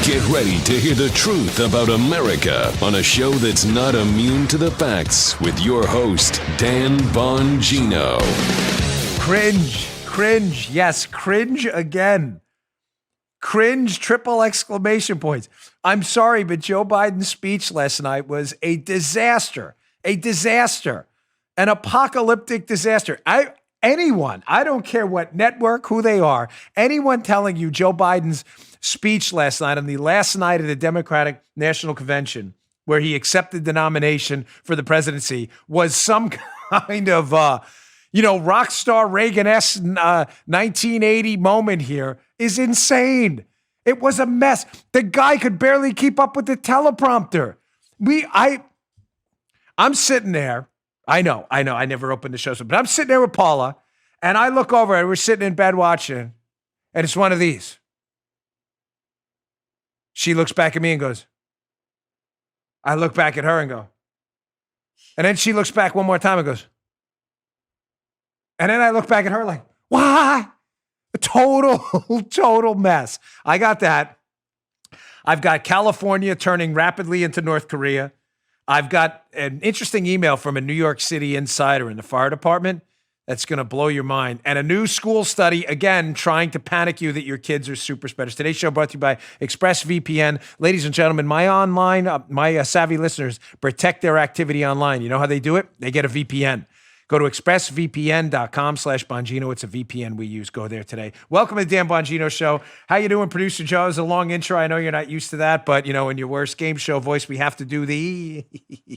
Get ready to hear the truth about America on a show that's not immune to the facts with your host, Dan Bongino. Cringe. Yes, cringe again. Cringe, triple exclamation points. I'm sorry, but Joe Biden's speech last night was a disaster. An apocalyptic disaster. Anyone, I don't care what network, who they are, anyone telling you Joe Biden's speech last night on the last night of the Democratic National Convention, where he accepted the nomination for the presidency, was some kind of, rock star Reagan-esque 1980 moment here, is insane. It was a mess. The guy could barely keep up with the teleprompter. I'm sitting there. I know. I never opened the show, but I'm sitting there with Paula, and I look over, and we're sitting in bed watching, and it's one of these. She looks back at me and goes, I look back at her and go, and then she looks back one more time and goes, and then I look back at her like, what? A total mess. I got that. I've got California turning rapidly into North Korea. I've got an interesting email from a New York City insider in the fire department that's going to blow your mind. And a new school study, again, trying to panic you that your kids are super spreaders. Today's show brought to you by ExpressVPN. Ladies and gentlemen, my savvy listeners protect their activity online. You know how they do it? They get a VPN. Go to expressvpn.com/Bongino. It's a VPN we use. Go there today. Welcome to the Dan Bongino Show. How you doing, Producer Joe? It was a long intro. I know you're not used to that, but, in your worst game show voice, we have to do the...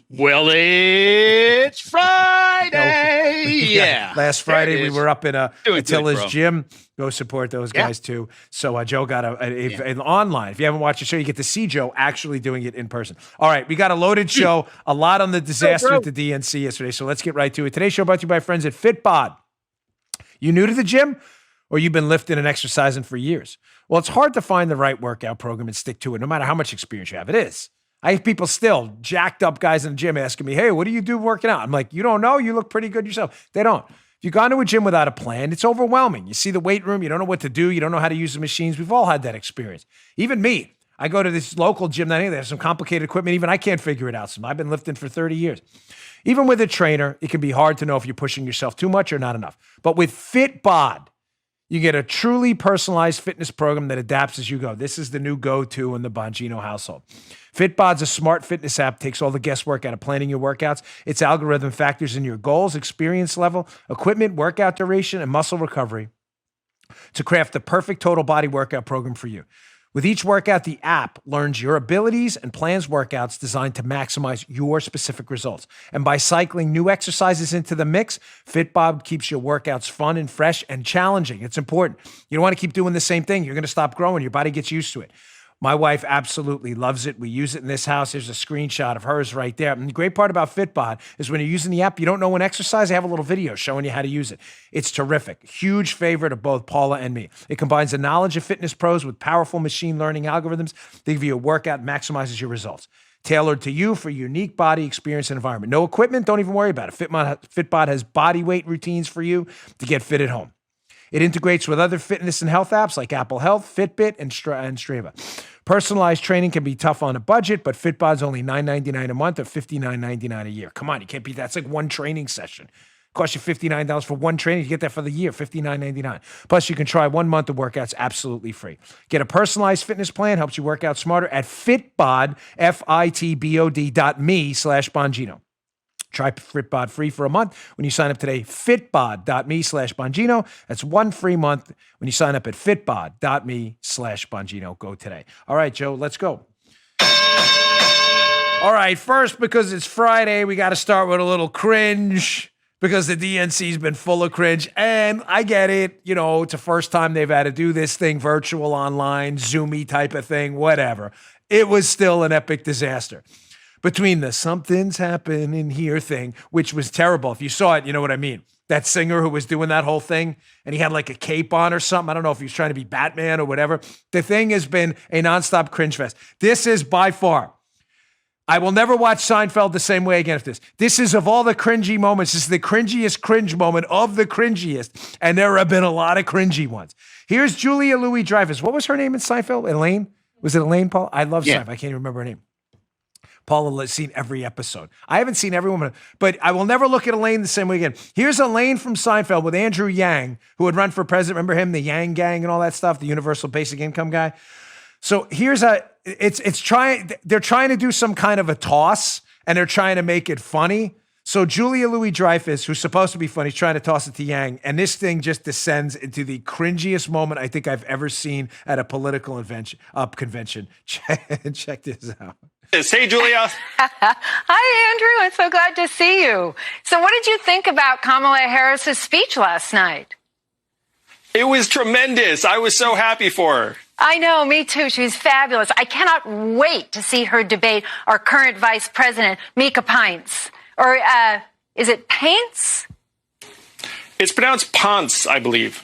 Well, it's Friday. Yeah. Last Friday, we were up in Attila's gym. Go support those guys, too. So Joe got an online. If you haven't watched the show, you get to see Joe actually doing it in person. All right, we got a loaded show. A lot on the disaster at the DNC yesterday, so let's get right to it. Today's show brought to you by friends at FitBod. You new to the gym, or you've been lifting and exercising for years? Well, it's hard to find the right workout program and stick to it, no matter how much experience you have. It is. I have people still, jacked up guys in the gym asking me, hey, what do you do working out? I'm like, you don't know? You look pretty good yourself. They don't. If you've gone to a gym without a plan, it's overwhelming. You see the weight room, you don't know what to do, you don't know how to use the machines. We've all had that experience. Even me. I go to this local gym, they have some complicated equipment. Even I can't figure it out. I've been lifting for 30 years. Even with a trainer, it can be hard to know if you're pushing yourself too much or not enough. But with FitBod, you get a truly personalized fitness program that adapts as you go. This is the new go-to in the Bongino household. FitBod's a smart fitness app, takes all the guesswork out of planning your workouts. Its algorithm factors in your goals, experience level, equipment, workout duration, and muscle recovery to craft the perfect total body workout program for you. With each workout, the app learns your abilities and plans workouts designed to maximize your specific results. And by cycling new exercises into the mix, FitBod keeps your workouts fun and fresh and challenging. It's important. You don't want to keep doing the same thing. You're going to stop growing. Your body gets used to it. My wife absolutely loves it. We use it in this house. There's a screenshot of hers right there. And the great part about FitBod is when you're using the app, you don't know when exercise, they have a little video showing you how to use it. It's terrific. Huge favorite of both Paula and me. It combines the knowledge of fitness pros with powerful machine learning algorithms that give you a workout and maximizes your results. Tailored to you for your unique body experience and environment. No equipment, don't even worry about it. FitBod has body weight routines for you to get fit at home. It integrates with other fitness and health apps like Apple Health, Fitbit, and Strava. Personalized training can be tough on a budget, but FitBod's only $9.99 a month or $59.99 a year. Come on, you can't beat that. It's like one training session. It costs you $59 for one training. You get that for the year, $59.99. Plus, you can try 1 month of workouts absolutely free. Get a personalized fitness plan, helps you work out smarter at FitBod, FITBOD.me/Bongino. Try FitBod free for a month when you sign up today. FitBod.me/Bongino. That's 1 free month when you sign up at FitBod.me/Bongino. Go today. All right, Joe, let's go. All right, first, because it's Friday, we got to start with a little cringe because the DNC's been full of cringe. And I get it. It's the first time they've had to do this thing, virtual, online, Zoomy type of thing, whatever. It was still an epic disaster. Between the something's happening here thing, which was terrible. If you saw it, you know what I mean. That singer who was doing that whole thing, and he had like a cape on or something. I don't know if he was trying to be Batman or whatever. The thing has been a nonstop cringe fest. This is by far, I will never watch Seinfeld the same way again after this. This is, of all the cringy moments, this is the cringiest cringe moment of the cringiest, and there have been a lot of cringy ones. Here's Julia Louis-Dreyfus. What was her name in Seinfeld? Elaine? Was it Elaine, Paul? I love Seinfeld. I can't even remember her name. Paula has seen every episode. I haven't seen every one, but I will never look at Elaine the same way again. Here's Elaine from Seinfeld with Andrew Yang, who had run for president. Remember him, the Yang Gang and all that stuff, the universal basic income guy. So here's they're trying to do some kind of a toss, and they're trying to make it funny. So Julia Louis-Dreyfus, who's supposed to be funny, is trying to toss it to Yang, and this thing just descends into the cringiest moment I think I've ever seen at a political convention. Check this out. Hey, Julia. Hi, Andrew. I'm so glad to see you. So what did you think about Kamala Harris's speech last night? It was tremendous. I was so happy for her. I know, me too. She's fabulous. I cannot wait to see her debate our current vice president, Mika Pints. Or is it Paints? It's pronounced Ponce, I believe.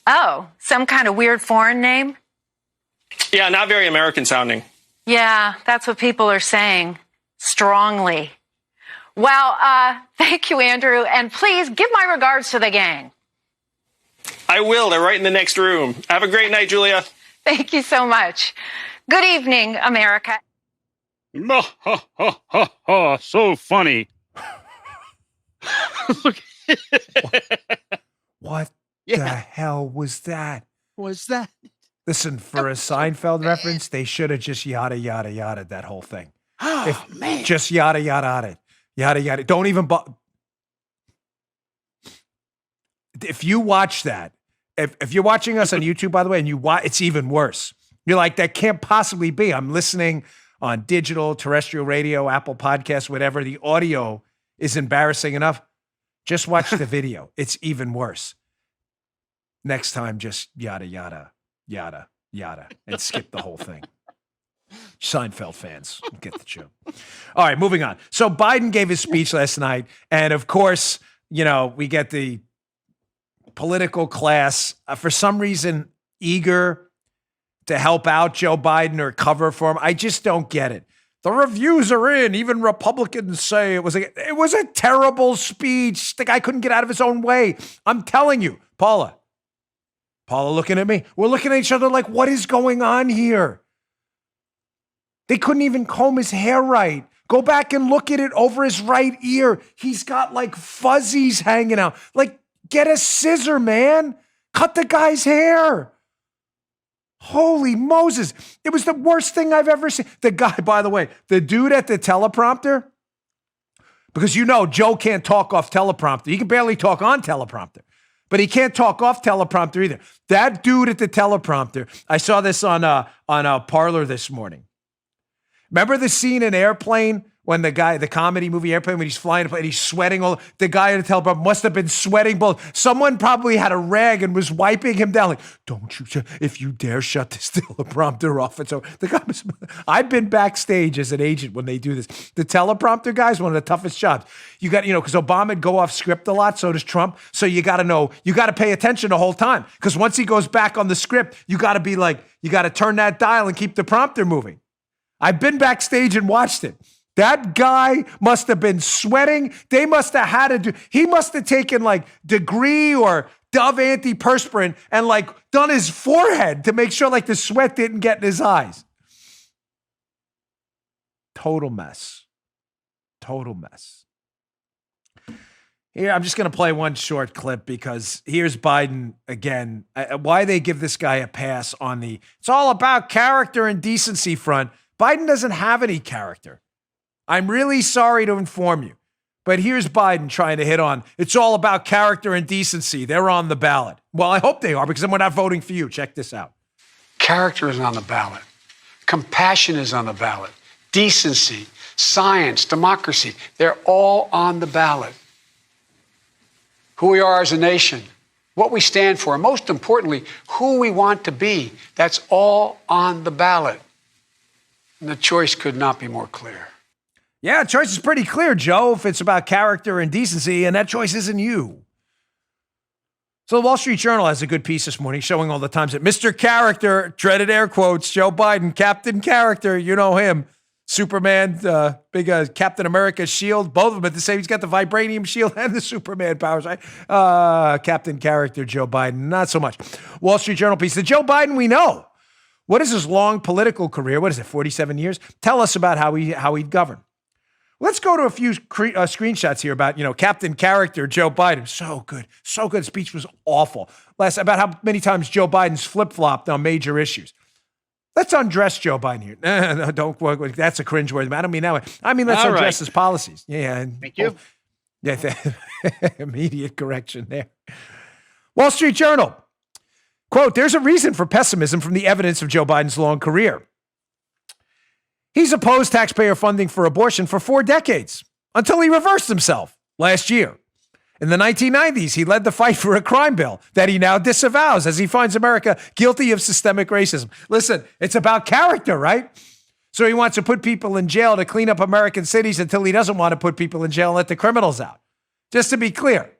Oh, some kind of weird foreign name? Yeah, not very American sounding. Yeah, that's what people are saying. Strongly. Well, thank you, Andrew. And please give my regards to the gang. I will. They're right in the next room. Have a great night, Julia. Thank you so much. Good evening, America. So funny. What the hell was that? Was that? Listen, for a Seinfeld reference, they should have just yada, yada, yada that whole thing. Oh, man. Just yada, yada, it. Yada, yada. Don't even... If you watch that, if you're watching us on YouTube, by the way, and you watch, it's even worse. You're like, that can't possibly be. I'm listening on digital, terrestrial radio, Apple Podcasts, whatever. The audio is embarrassing enough. Just watch the video. It's even worse. Next time, just yada, yada, yada, yada, and skip the whole thing. Seinfeld fans get the joke. All right, moving on. So Biden gave his speech last night, and of course, we get the political class, for some reason, eager to help out Joe Biden or cover for him. I just don't get it. The reviews are in. Even Republicans say it was a terrible speech. The guy couldn't get out of his own way. I'm telling you, Paula looking at me. We're looking at each other like, what is going on here? They couldn't even comb his hair right. Go back and look at it over his right ear. He's got like fuzzies hanging out. Like, get a scissor, man. Cut the guy's hair. Holy Moses. It was the worst thing I've ever seen. The guy, by the way, the dude at the teleprompter, because Joe can't talk off teleprompter. He can barely talk on teleprompter, but he can't talk off teleprompter either. That dude at the teleprompter, I saw this on Parler this morning. Remember the scene in Airplane when the comedy movie Airplane, when he's flying and he's sweating the guy at the teleprompter must have been sweating both. Someone probably had a rag and was wiping him down like, don't you, if you dare shut this teleprompter off. And so the guy I've been backstage as an agent when they do this. The teleprompter guy is one of the toughest jobs. You got, because Obama'd go off script a lot, so does Trump. So you got to pay attention the whole time. Because once he goes back on the script, you got to be like, you got to turn that dial and keep the prompter moving. I've been backstage and watched it. That guy must have been sweating. They must have had he must have taken like Degree or Dove antiperspirant and like done his forehead to make sure like the sweat didn't get in his eyes. Total mess. Total mess. Here, I'm just going to play one short clip because here's Biden again. Why they give this guy a pass on it's all about character and decency front. Biden doesn't have any character. I'm really sorry to inform you, but here's Biden trying to hit on, it's all about character and decency. They're on the ballot. Well, I hope they are because then we're not voting for you. Check this out. Character is on the ballot. Compassion is on the ballot. Decency, science, democracy, they're all on the ballot. Who we are as a nation, what we stand for, and most importantly, who we want to be, that's all on the ballot. And the choice could not be more clear. Yeah, the choice is pretty clear, Joe, if it's about character and decency, and that choice isn't you. So the Wall Street Journal has a good piece this morning showing all the times that Mr. Character, dreaded air quotes, Joe Biden, Captain Character, you know him, Superman, big Captain America shield, both of them at the same. He's got the vibranium shield and the Superman powers, right? Captain Character, Joe Biden, not so much. Wall Street Journal piece. The Joe Biden we know What is his long political career? What is it, 47 years? Tell us about how he'd govern. Let's go to a few screenshots here about, Captain Character Joe Biden. So good. So good. Speech was awful. About how many times Joe Biden's flip-flopped on major issues. Let's undress Joe Biden here. No, don't work with that's a cringeworthy. I don't mean that way. I mean, let's undress his policies. Yeah. Thank you. Yeah, immediate correction there. Wall Street Journal. Quote, there's a reason for pessimism from the evidence of Joe Biden's long career. He's opposed taxpayer funding for abortion for 4 decades until he reversed himself last year. In the 1990s, he led the fight for a crime bill that he now disavows as he finds America guilty of systemic racism. Listen, it's about character, right? So he wants to put people in jail to clean up American cities until he doesn't want to put people in jail and let the criminals out. Just to be clear,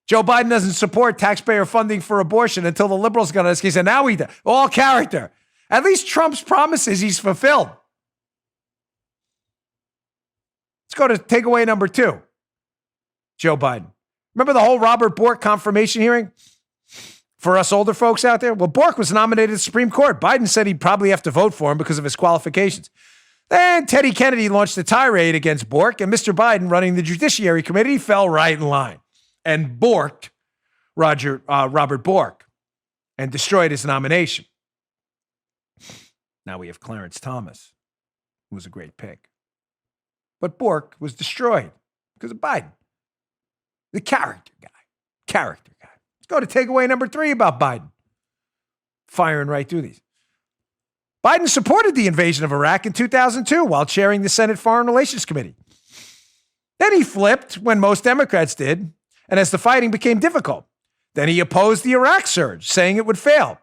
Joe Biden doesn't support taxpayer funding for abortion until the liberals got on his case, and now he does. All character. At least Trump's promises he's fulfilled. Let's go to takeaway number 2. Joe Biden. Remember the whole Robert Bork confirmation hearing? For us older folks out there? Well, Bork was nominated to the Supreme Court. Biden said he'd probably have to vote for him because of his qualifications. Then Teddy Kennedy launched a tirade against Bork, and Mr. Biden, running the Judiciary Committee, fell right in line and borked Robert Bork and destroyed his nomination. Now we have Clarence Thomas, who was a great pick. But Bork was destroyed because of Biden. The character guy. Let's go to takeaway number 3 about Biden. Firing right through these. Biden supported the invasion of Iraq in 2002 while chairing the Senate Foreign Relations Committee. Then he flipped when most Democrats did, and as the fighting became difficult. Then he opposed the Iraq surge, saying it would fail.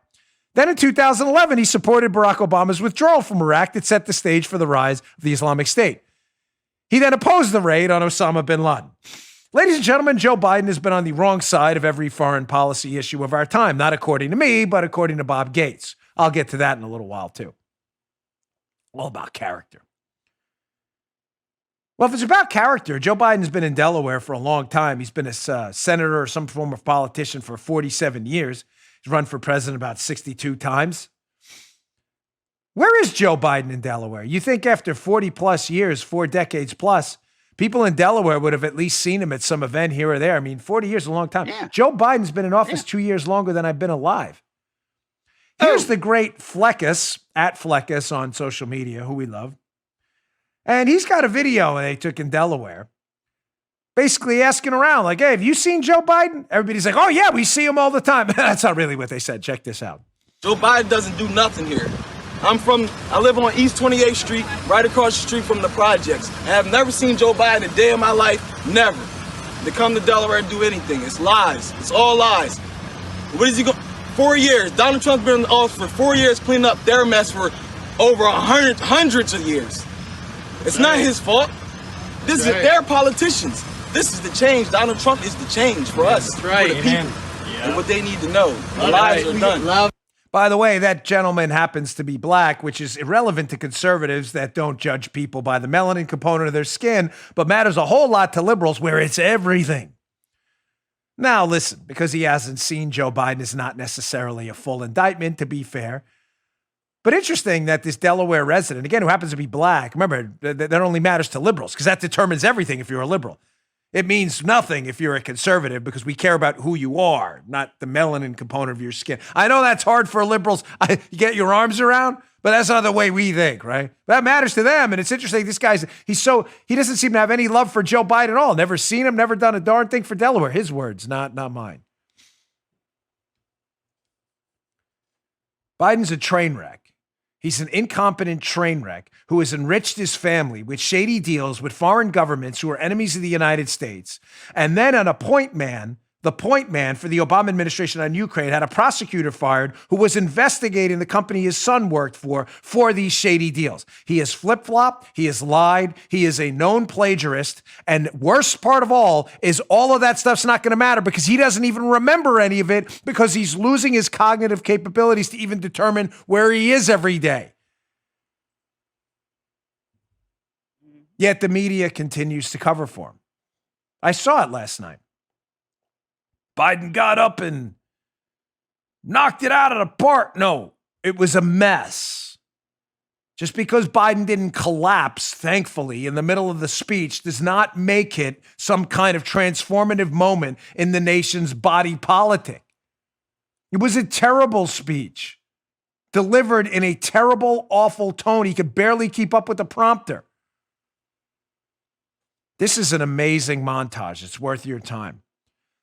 Then in 2011, he supported Barack Obama's withdrawal from Iraq that set the stage for the rise of the Islamic State. He then opposed the raid on Osama bin Laden. Ladies and gentlemen, Joe Biden has been on the wrong side of every foreign policy issue of our time, not according to me, but according to Bob Gates. I'll get to that in a little while, too. All about character. Well, if it's about character, Joe Biden's been in Delaware for a long time. He's been a senator or some form of politician for 47 years. He's run for president about 62 times. Where is Joe Biden in Delaware? You think after 40 plus years, 4 decades plus, people in Delaware would have at least seen him at some event here or there. I mean, 40 years is a long time. Yeah. Joe Biden's been in office 2 years longer than I've been alive. Here's the great Fleckus, at Fleckus on social media, who we love. And he's got a video they took in Delaware, basically asking around, like, hey, have you seen Joe Biden? Everybody's like, oh, yeah, we see him all the time. That's not really what they said. Check this out. Joe Biden doesn't do nothing here. I live on East 28th Street, right across the street from the projects. I have never seen Joe Biden a day in my life, never. To come to Delaware and do anything, it's lies. It's all lies. What is he going? 4 years. Donald Trump's been in office for 4 years, cleaning up their mess for over hundreds of years. It's not his fault. This is their politicians. This is the change. Donald Trump is the change for us, for the people, and what they need to know. The lies are done. By the way, that gentleman happens to be black, which is irrelevant to conservatives that don't judge people by the melanin component of their skin, but matters a whole lot to liberals where it's everything. Now, listen, because he hasn't seen Joe Biden is not necessarily a full indictment, to be fair. But interesting that this Delaware resident, again, who happens to be black, remember, that only matters to liberals because that determines everything if you're a liberal. It means nothing if you're a conservative because we care about who you are, not the melanin component of your skin. I know that's hard for liberals. You get your arms around, but that's not the way we think, right? That matters to them. And it's interesting. This guy's, he doesn't seem to have any love for Joe Biden at all. Never seen him, never done a darn thing for Delaware. His words, not mine. Biden's a train wreck. He's an incompetent train wreck who has enriched his family with shady deals with foreign governments who are enemies of the United States. And then the point man for the Obama administration on Ukraine had a prosecutor fired who was investigating the company his son worked for these shady deals. He has flip-flopped. He has lied. He is a known plagiarist. And worst part of all is all of that stuff's not going to matter because he doesn't even remember any of it because he's losing his cognitive capabilities to even determine where he is every day. Yet the media continues to cover for him. I saw it last night. Biden got up and knocked it out of the park. No, It was a mess. Just because Biden didn't collapse, thankfully, in the middle of the speech does not make it some kind of transformative moment in the nation's body politic. It was a terrible speech, delivered in a terrible, awful tone. He could barely keep up with the prompter. This is an amazing montage. It's worth your time.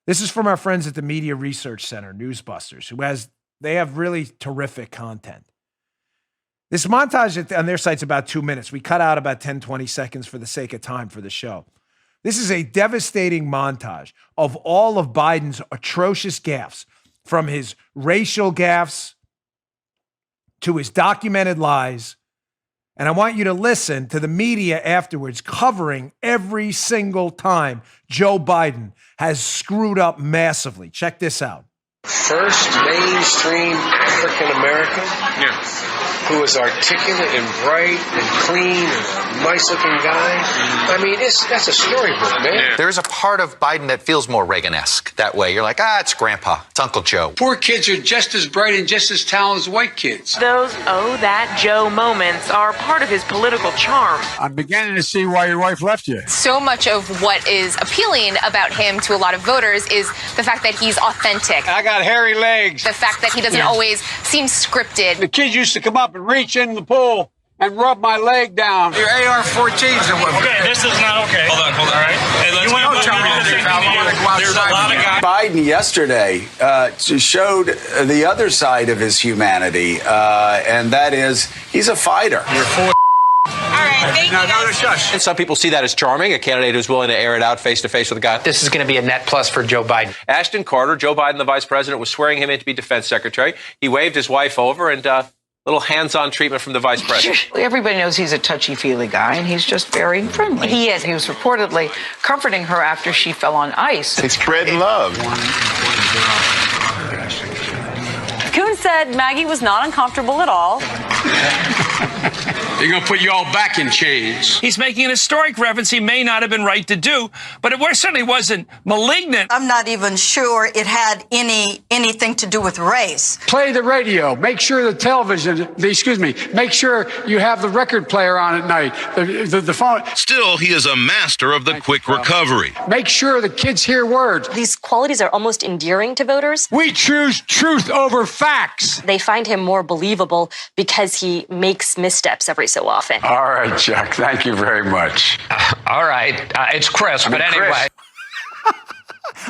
This is from our friends at the Media Research Center, Newsbusters, they have really terrific content. This montage on their site's about 2 minutes. We cut out about 10, 20 seconds for the sake of time for the show. This is a devastating montage of all of Biden's atrocious gaffes, from his racial gaffes to his documented lies. And I want you to listen to the media afterwards covering every single time Joe Biden has screwed up massively. Check this out. First mainstream African American who is articulate and bright and clean and a nice-looking guy. I mean, that's a storybook, man. There's a part of Biden that feels more Reagan-esque that way. You're like, it's Grandpa. It's Uncle Joe. Poor kids are just as bright and just as talented as white kids. Those that Joe moments are part of his political charm. I'm beginning to see why your wife left you. So much of what is appealing about him to a lot of voters is the fact that he's authentic. I got hairy legs. The fact that he doesn't always seem scripted. The kids used to come up and reach in the pool and rub my leg down. Your AR-14s are what. Okay, this is not okay. Hold on. All right. Hey, let's go There's a lot of guys. Biden yesterday showed the other side of his humanity, and that is he's a fighter. All right, thank you. Shush. And some people see that as charming, a candidate who's willing to air it out face-to-face with a guy. This is going to be a net plus for Joe Biden. Ashton Carter, Joe Biden, the vice president, was swearing him in to be defense secretary. He waved his wife over and little hands-on treatment from the vice president. Everybody knows he's a touchy-feely guy, and he's just very friendly. He is. He was reportedly comforting her after she fell on ice. It's spreading love. Coon said Maggie was not uncomfortable at all. They're going to put you all back in chains. He's making an historic reference he may not have been right to do, but it certainly wasn't malignant. I'm not even sure it had anything to do with race. Play the radio. Make sure make sure you have the record player on at night. The phone. Still, he is a master of the quick recovery. Make sure the kids hear words. These qualities are almost endearing to voters. We choose truth over facts. They find him more believable because he makes missteps every so often. All right, Chuck. Thank you very much. All right. It's Chris, but anyway.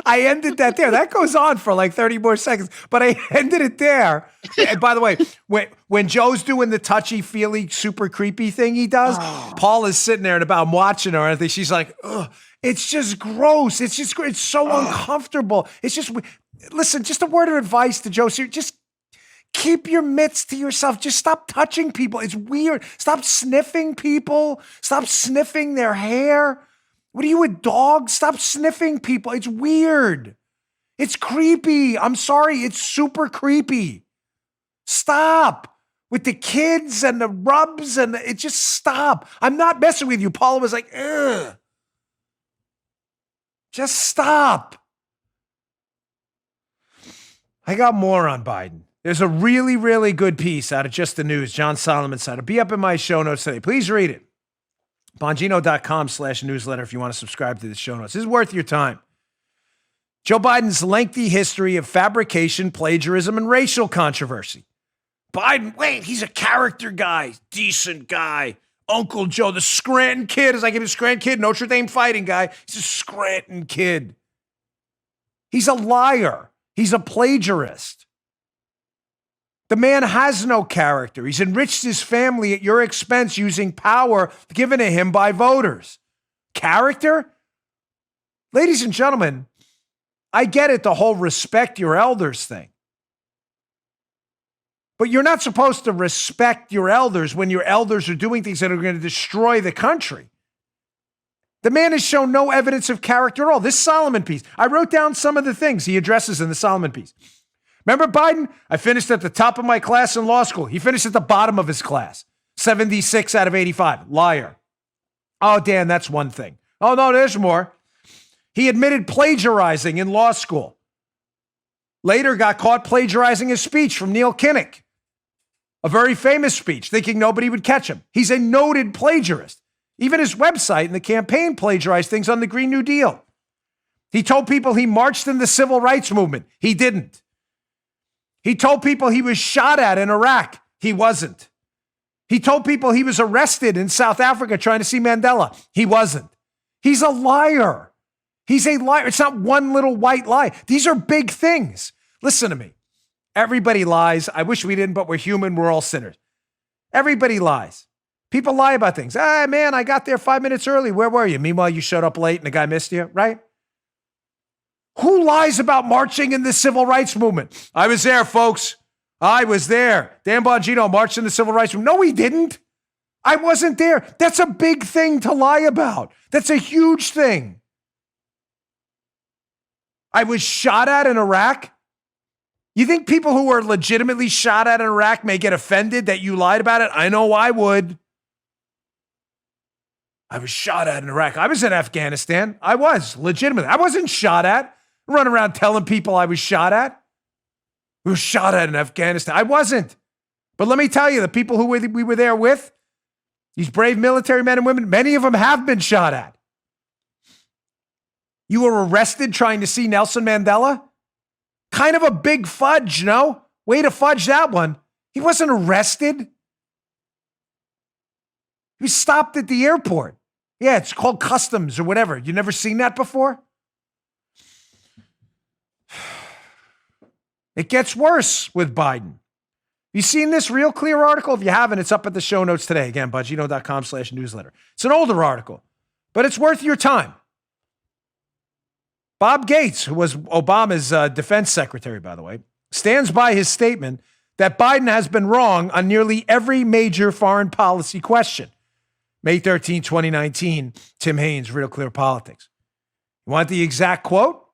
I ended that there. That goes on for like 30 more seconds, but I ended it there. And by the way, when Joe's doing the touchy-feely, super creepy thing he does, Paul is sitting there and I'm watching her, and I think she's like, ugh, it's just gross. It's so uncomfortable. It's just, listen, just a word of advice to Joe. Just keep your mitts to yourself. Just stop touching people. It's weird. Stop sniffing people. Stop sniffing their hair. What are you, a dog? Stop sniffing people. It's weird. It's creepy. I'm sorry. It's super creepy. Stop with the kids and the rubs and it just stop. I'm not messing with you. Paula was like, ugh. Just stop. I got more on Biden. There's a really, really good piece out of Just the News, John Solomon's side. It'll be up in my show notes today. Please read it. Bongino.com/newsletter if you want to subscribe to the show notes. This is worth your time. Joe Biden's lengthy history of fabrication, plagiarism, and racial controversy. Biden, wait, he's a character guy, decent guy. Uncle Joe, the Scranton kid, as I give him a Scranton kid, Notre Dame fighting guy. He's a Scranton kid. He's a liar. He's a plagiarist. The man has no character. He's enriched his family at your expense using power given to him by voters. Character? Ladies and gentlemen, I get it, the whole respect your elders thing. But you're not supposed to respect your elders when your elders are doing things that are going to destroy the country. The man has shown no evidence of character at all. This Solomon piece, I wrote down some of the things he addresses in the Solomon piece. Remember Biden? I finished at the top of my class in law school. He finished at the bottom of his class. 76 out of 85. Liar. Oh, Dan, that's one thing. Oh, no, there's more. He admitted plagiarizing in law school. Later got caught plagiarizing his speech from Neil Kinnock. A very famous speech, thinking nobody would catch him. He's a noted plagiarist. Even his website and the campaign plagiarized things on the Green New Deal. He told people he marched in the civil rights movement. He didn't. He told people he was shot at in Iraq. He wasn't. He told people he was arrested in South Africa trying to see Mandela. He wasn't. He's a liar. He's a liar. It's not one little white lie. These are big things. Listen to me. Everybody lies. I wish we didn't, but we're human. We're all sinners. Everybody lies. People lie about things. Ah, man, I got there 5 minutes early. Where were you? Meanwhile, you showed up late and the guy missed you, right? Who lies about marching in the civil rights movement? I was there, folks. I was there. Dan Bongino marched in the civil rights movement. No, he didn't. I wasn't there. That's a big thing to lie about. That's a huge thing. I was shot at in Iraq. You think people who were legitimately shot at in Iraq may get offended that you lied about it? I know I would. I was shot at in Iraq. I was in Afghanistan. I was, legitimately. I wasn't shot at. Run around telling people I was shot at. We were shot at in Afghanistan. I wasn't. But let me tell you, the people who we were there with, these brave military men and women, many of them have been shot at. You were arrested trying to see Nelson Mandela? Kind of a big fudge, no? Way to fudge that one. He wasn't arrested. He was stopped at the airport. Yeah, it's called customs or whatever. You never seen that before? It gets worse with Biden. You seen this Real Clear article? If you haven't, it's up at the show notes today. Again, Bongino.com/newsletter. It's an older article, but it's worth your time. Bob Gates, who was Obama's defense secretary, by the way, stands by his statement that Biden has been wrong on nearly every major foreign policy question. May 13, 2019, Tim Haynes, Real Clear Politics. You want the exact quote?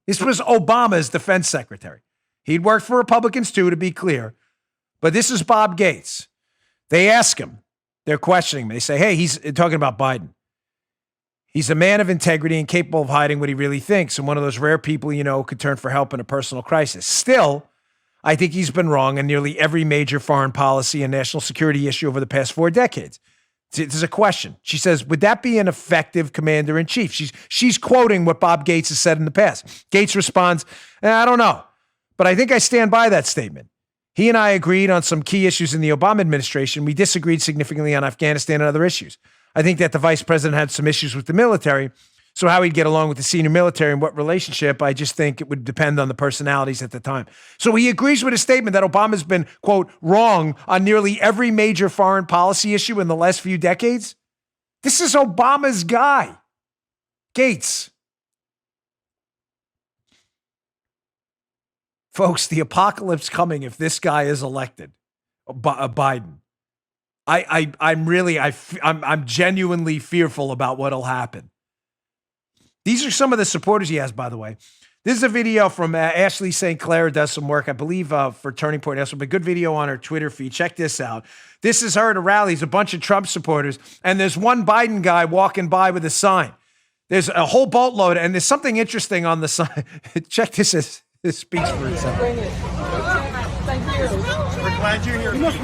This was Obama's defense secretary. He'd worked for Republicans too, to be clear. But this is Bob Gates. They ask him, they're questioning him. They say, hey, he's talking about Biden. He's a man of integrity and capable of hiding what he really thinks. And one of those rare people, could turn for help in a personal crisis. Still, I think he's been wrong on nearly every major foreign policy and national security issue over the past 4 decades. There's a question. She says, would that be an effective commander-in-chief? She's quoting what Bob Gates has said in the past. Gates responds, I don't know, but I think I stand by that statement. He and I agreed on some key issues in the Obama administration. We disagreed significantly on Afghanistan and other issues. I think that the vice president had some issues with the military. So how he'd get along with the senior military and what relationship, I just think it would depend on the personalities at the time. So he agrees with his statement that Obama's been, quote, wrong on nearly every major foreign policy issue in the last few decades. This is Obama's guy, Gates. Folks, the apocalypse coming if this guy is elected, Biden. I'm genuinely fearful about what'll happen. These are some of the supporters he has, by the way. This is a video from Ashley St. Clair, does some work, I believe, for Turning Point. That's a good video on her Twitter feed. Check this out. This is her at a rally. There's a bunch of Trump supporters, and there's one Biden guy walking by with a sign. There's a whole boatload, and there's something interesting on the sign. Check this speech for itself. Thank you. We're glad you're here. You must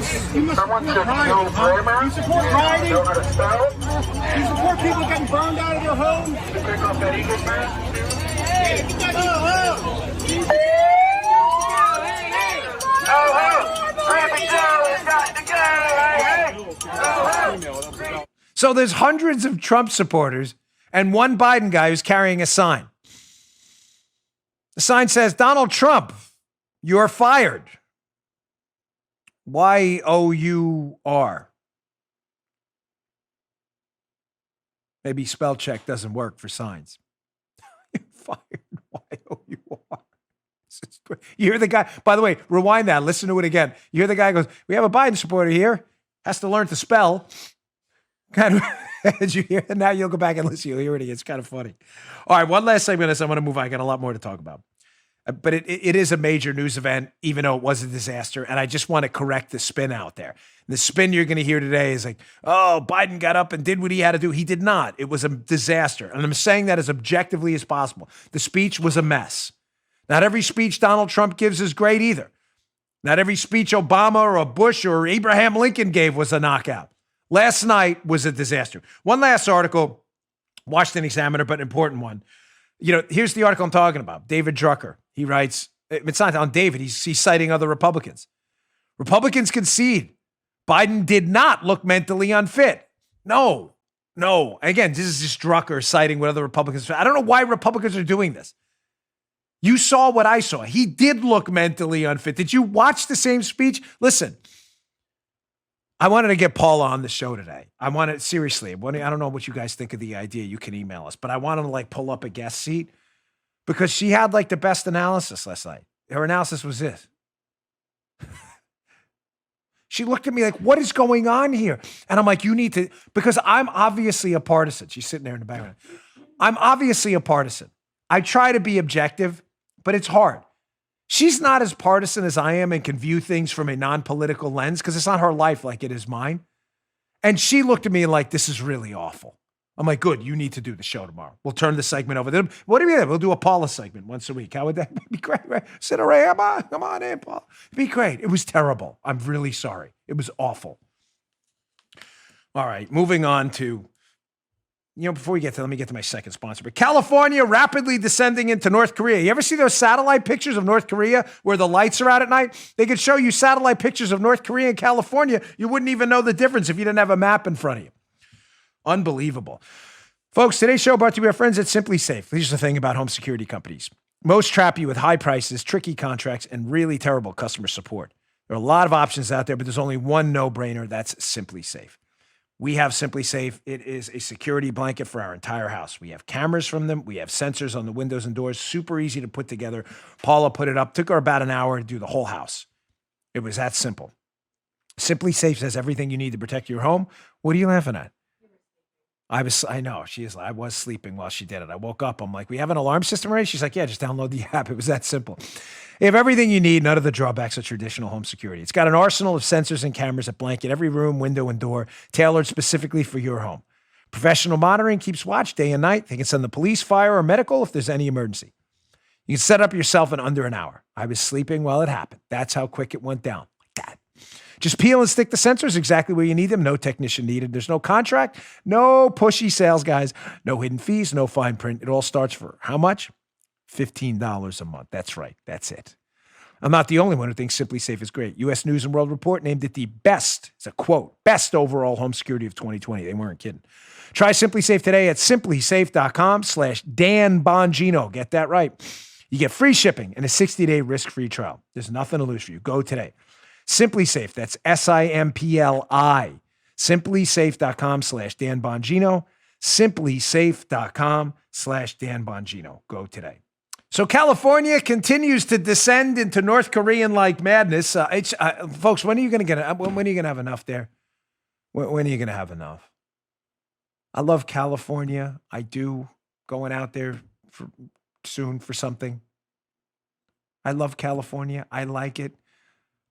support riding. You support riding. You support people getting burned out of their homes. So there's hundreds of Trump supporters and one Biden guy who's carrying a sign. The sign says, Donald Trump, you're fired. Y-O-U-R. Maybe spell check doesn't work for signs. You're fired. Y-O-U-R. You hear the guy, by the way, rewind that, listen to it again. You hear the guy goes, we have a Biden supporter here, has to learn to spell. Kind of, did you hear it? Now you'll go back and listen, you'll hear it again. It's kind of funny. All right, one last segment of this. I'm going to move on. I got a lot more to talk about. But it is a major news event, even though it was a disaster. And I just want to correct the spin out there. The spin you're going to hear today is like, oh, Biden got up and did what he had to do. He did not. It was a disaster. And I'm saying that as objectively as possible. The speech was a mess. Not every speech Donald Trump gives is great either. Not every speech Obama or Bush or Abraham Lincoln gave was a knockout. Last night was a disaster. One last article, Washington Examiner, but an important one. Here's the article I'm talking about. David Drucker. He writes, it's not on David. He's citing other Republicans. Republicans concede Biden did not look mentally unfit. No. Again, this is just Drucker citing what other Republicans. I don't know why Republicans are doing this. You saw what I saw. He did look mentally unfit. Did you watch the same speech? Listen, I wanted to get Paula on the show today. I don't know what you guys think of the idea. You can email us, but I wanted to pull up a guest seat because she had the best analysis last night. Her analysis was this. She looked at me like, what is going on here? And I'm like, you need to, because I'm obviously a partisan. She's sitting there in the background. I'm obviously a partisan. I try to be objective, but it's hard. She's not as partisan as I am and can view things from a non-political lens because it's not her life like it is mine. And she looked at me like, this is really awful. I'm like, good, you need to do the show tomorrow. We'll turn the segment over. What do you mean? We'll do a Paula segment once a week. How would that be great? Right? Sit around, come on in, Paula. It'd be great. It was terrible. I'm really sorry. It was awful. All right, moving on to, before we get to, let me get to my second sponsor. But California rapidly descending into North Korea. You ever see those satellite pictures of North Korea where the lights are out at night? They could show you satellite pictures of North Korea and California. You wouldn't even know the difference if you didn't have a map in front of you. Unbelievable. Folks, today's show brought to you by our friends at Simply Safe. Here's the thing about home security companies. Most trap you with high prices, tricky contracts, and really terrible customer support. There are a lot of options out there, but there's only one no-brainer. That's Simply Safe. We have Simply Safe. It is a security blanket for our entire house. We have cameras from them. We have sensors on the windows and doors. Super easy to put together. Paula put it up. Took her about an hour to do the whole house. It was that simple. Simply Safe has everything you need to protect your home. What are you laughing at? I know. I was sleeping while she did it. I woke up. I'm like, we have an alarm system already? She's like, yeah, just download the app. It was that simple. They have everything you need, none of the drawbacks of traditional home security. It's got an arsenal of sensors and cameras that blanket every room, window, and door, tailored specifically for your home. Professional monitoring keeps watch day and night. They can send the police, fire, or medical if there's any emergency. You can set up yourself in under an hour. I was sleeping while it happened. That's how quick it went down. Like that. Just peel and stick the sensors exactly where you need them. No technician needed. There's no contract, no pushy sales guys, no hidden fees, no fine print. It all starts for how much? $15 a month. That's right. That's it. I'm not the only one who thinks Simply Safe is great. U.S. News and World Report named it the best, it's a quote, best overall home security of 2020. They weren't kidding. Try Simply Safe today at simplysafe.com/Dan Bongino. Get that right. You get free shipping and a 60-day risk-free trial. There's nothing to lose for you. Go today. Simply Safe, that's SIMPLI. Simplysafe.com/Dan Bongino. Simplysafe.com/Dan Bongino. Go today. So California continues to descend into North Korean-like madness. Folks, when are you going to have enough there? When are you going to have enough? I love California. I do. Going out there soon for something. I love California. I like it.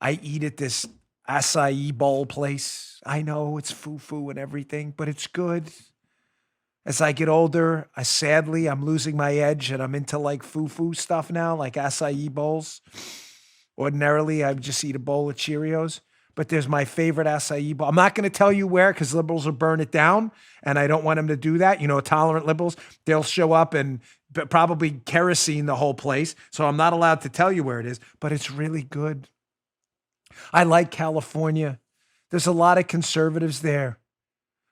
I eat at this acai bowl place. I know it's foo-foo and everything, but it's good. As I get older, I'm losing my edge and I'm into like foo-foo stuff now, like acai bowls. Ordinarily, I just eat a bowl of Cheerios, but there's my favorite acai bowl. I'm not going to tell you where because liberals will burn it down, and I don't want them to do that. Tolerant liberals, they'll show up and probably kerosene the whole place, so I'm not allowed to tell you where it is, but it's really good. I like California. There's a lot of conservatives there.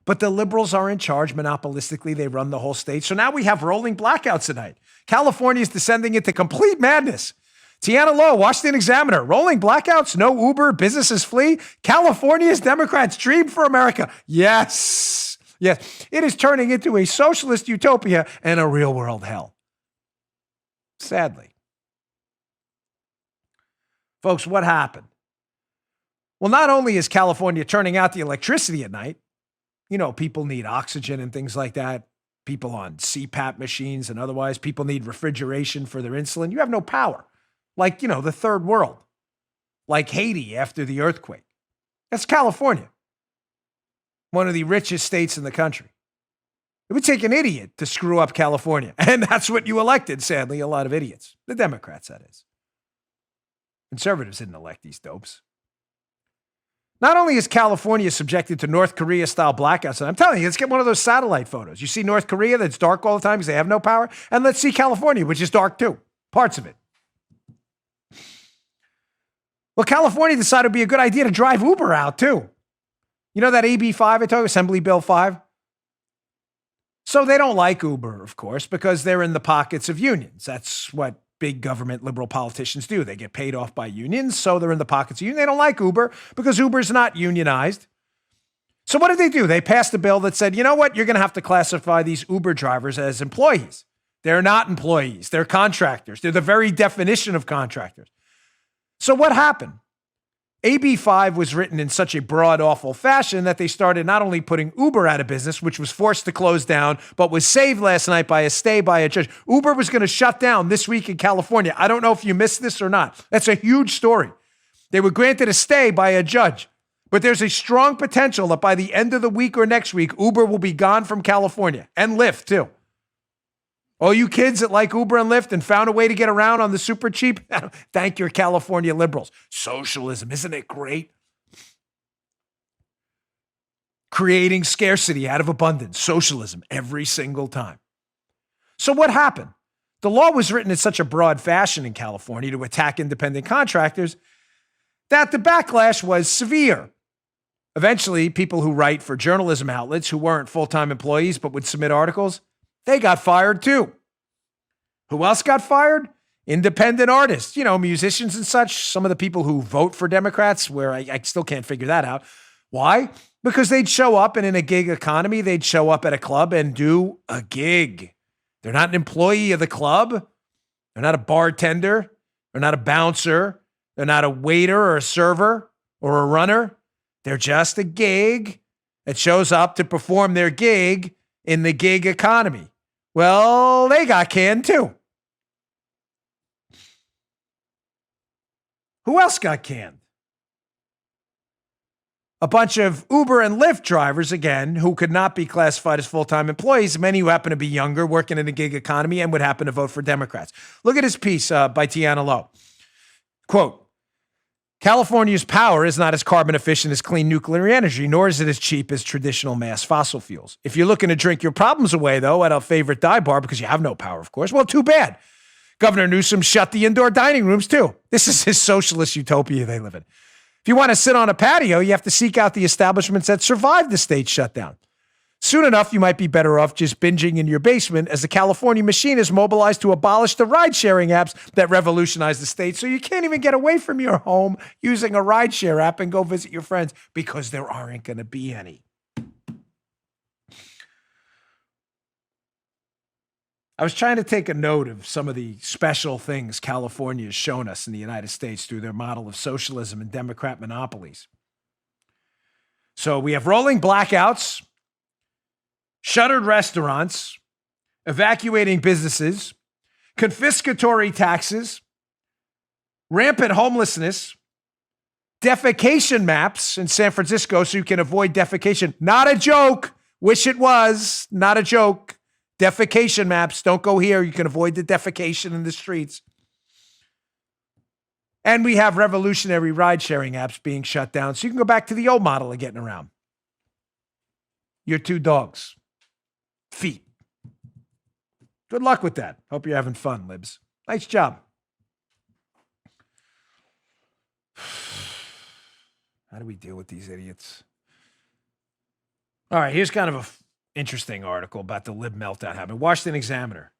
But the liberals are in charge monopolistically. They run the whole state. So now we have rolling blackouts tonight. California is descending into complete madness. Tiana Lowe, Washington Examiner. Rolling blackouts, no Uber, businesses flee. California's Democrats' dream for America. Yes. Yes. It is turning into a socialist utopia and a real world hell. Sadly. Folks, what happened? Well, not only is California turning out the electricity at night, people need oxygen and things like that. People on CPAP machines and otherwise. People need refrigeration for their insulin. You have no power. Like, the third world. Like Haiti after the earthquake. That's California. One of the richest states in the country. It would take an idiot to screw up California. And that's what you elected, sadly, a lot of idiots. The Democrats, that is. Conservatives didn't elect these dopes. Not only is California subjected to North Korea-style blackouts, and I'm telling you, let's get one of those satellite photos. You see North Korea that's dark all the time because they have no power, and let's see California, which is dark too, parts of it. Well, California decided it'd be a good idea to drive Uber out too. You know that AB 5 I told you, Assembly Bill 5? So they don't like Uber, of course, because they're in the pockets of unions. That's what big government liberal politicians do. They get paid off by unions, so they're in the pockets of unions. They don't like Uber because Uber's not unionized. So what did they do? They passed a bill that said, you know what? You're going to have to classify these Uber drivers as employees. They're not employees. They're contractors. They're the very definition of contractors. So what happened? AB 5 was written in such a broad, awful fashion that they started not only putting Uber out of business, which was forced to close down, but was saved last night by a stay by a judge. Uber was going to shut down this week in California. I don't know if you missed this or not. That's a huge story. They were granted a stay by a judge, but there's a strong potential that by the end of the week or next week, Uber will be gone from California, and Lyft too. All you kids that like Uber and Lyft and found a way to get around on the super cheap, thank your California liberals. Socialism, isn't it great? Creating scarcity out of abundance, socialism every single time. So what happened? The law was written in such a broad fashion in California to attack independent contractors that the backlash was severe. Eventually, people who write for journalism outlets who weren't full-time employees but would submit articles, they got fired too. Who else got fired? Independent artists, musicians and such. Some of the people who vote for Democrats, where I still can't figure that out. Why? Because they'd show up, and in a gig economy, they'd show up at a club and do a gig. They're not an employee of the club. They're not a bartender. They're not a bouncer. They're not a waiter or a server or a runner. They're just a gig that shows up to perform their gig in the gig economy. Well, they got canned too. Who else got canned? A bunch of Uber and Lyft drivers, again, who could not be classified as full-time employees, many who happen to be younger, working in the gig economy, and would happen to vote for Democrats. Look at this piece by Tiana Lowe. Quote, California's power is not as carbon efficient as clean nuclear energy, nor is it as cheap as traditional mass fossil fuels. If you're looking to drink your problems away, though, at a favorite dive bar, because you have no power, of course, well, too bad. Governor Newsom shut the indoor dining rooms, too. This is his socialist utopia they live in. If you want to sit on a patio, you have to seek out the establishments that survived the state shutdown. Soon enough, you might be better off just binging in your basement as the California machine is mobilized to abolish the ride-sharing apps that revolutionized the state, so you can't even get away from your home using a ride-share app and go visit your friends because there aren't going to be any. I was trying to take a note of some of the special things California has shown us in the United States through their model of socialism and Democrat monopolies. So we have rolling blackouts, shuttered restaurants, evacuating businesses, confiscatory taxes, rampant homelessness, defecation maps in San Francisco so you can avoid defecation. Not a joke. Wish it was. Not a joke. Defecation maps. Don't go here. You can avoid the defecation in the streets. And we have revolutionary ride-sharing apps being shut down so you can go back to the old model of getting around. Your two dogs. Feet. Good luck with that. Hope you're having fun, Libs. Nice job. How do we deal with these idiots? All right, here's kind of an interesting article about the lib meltdown happening. Washington Examiner.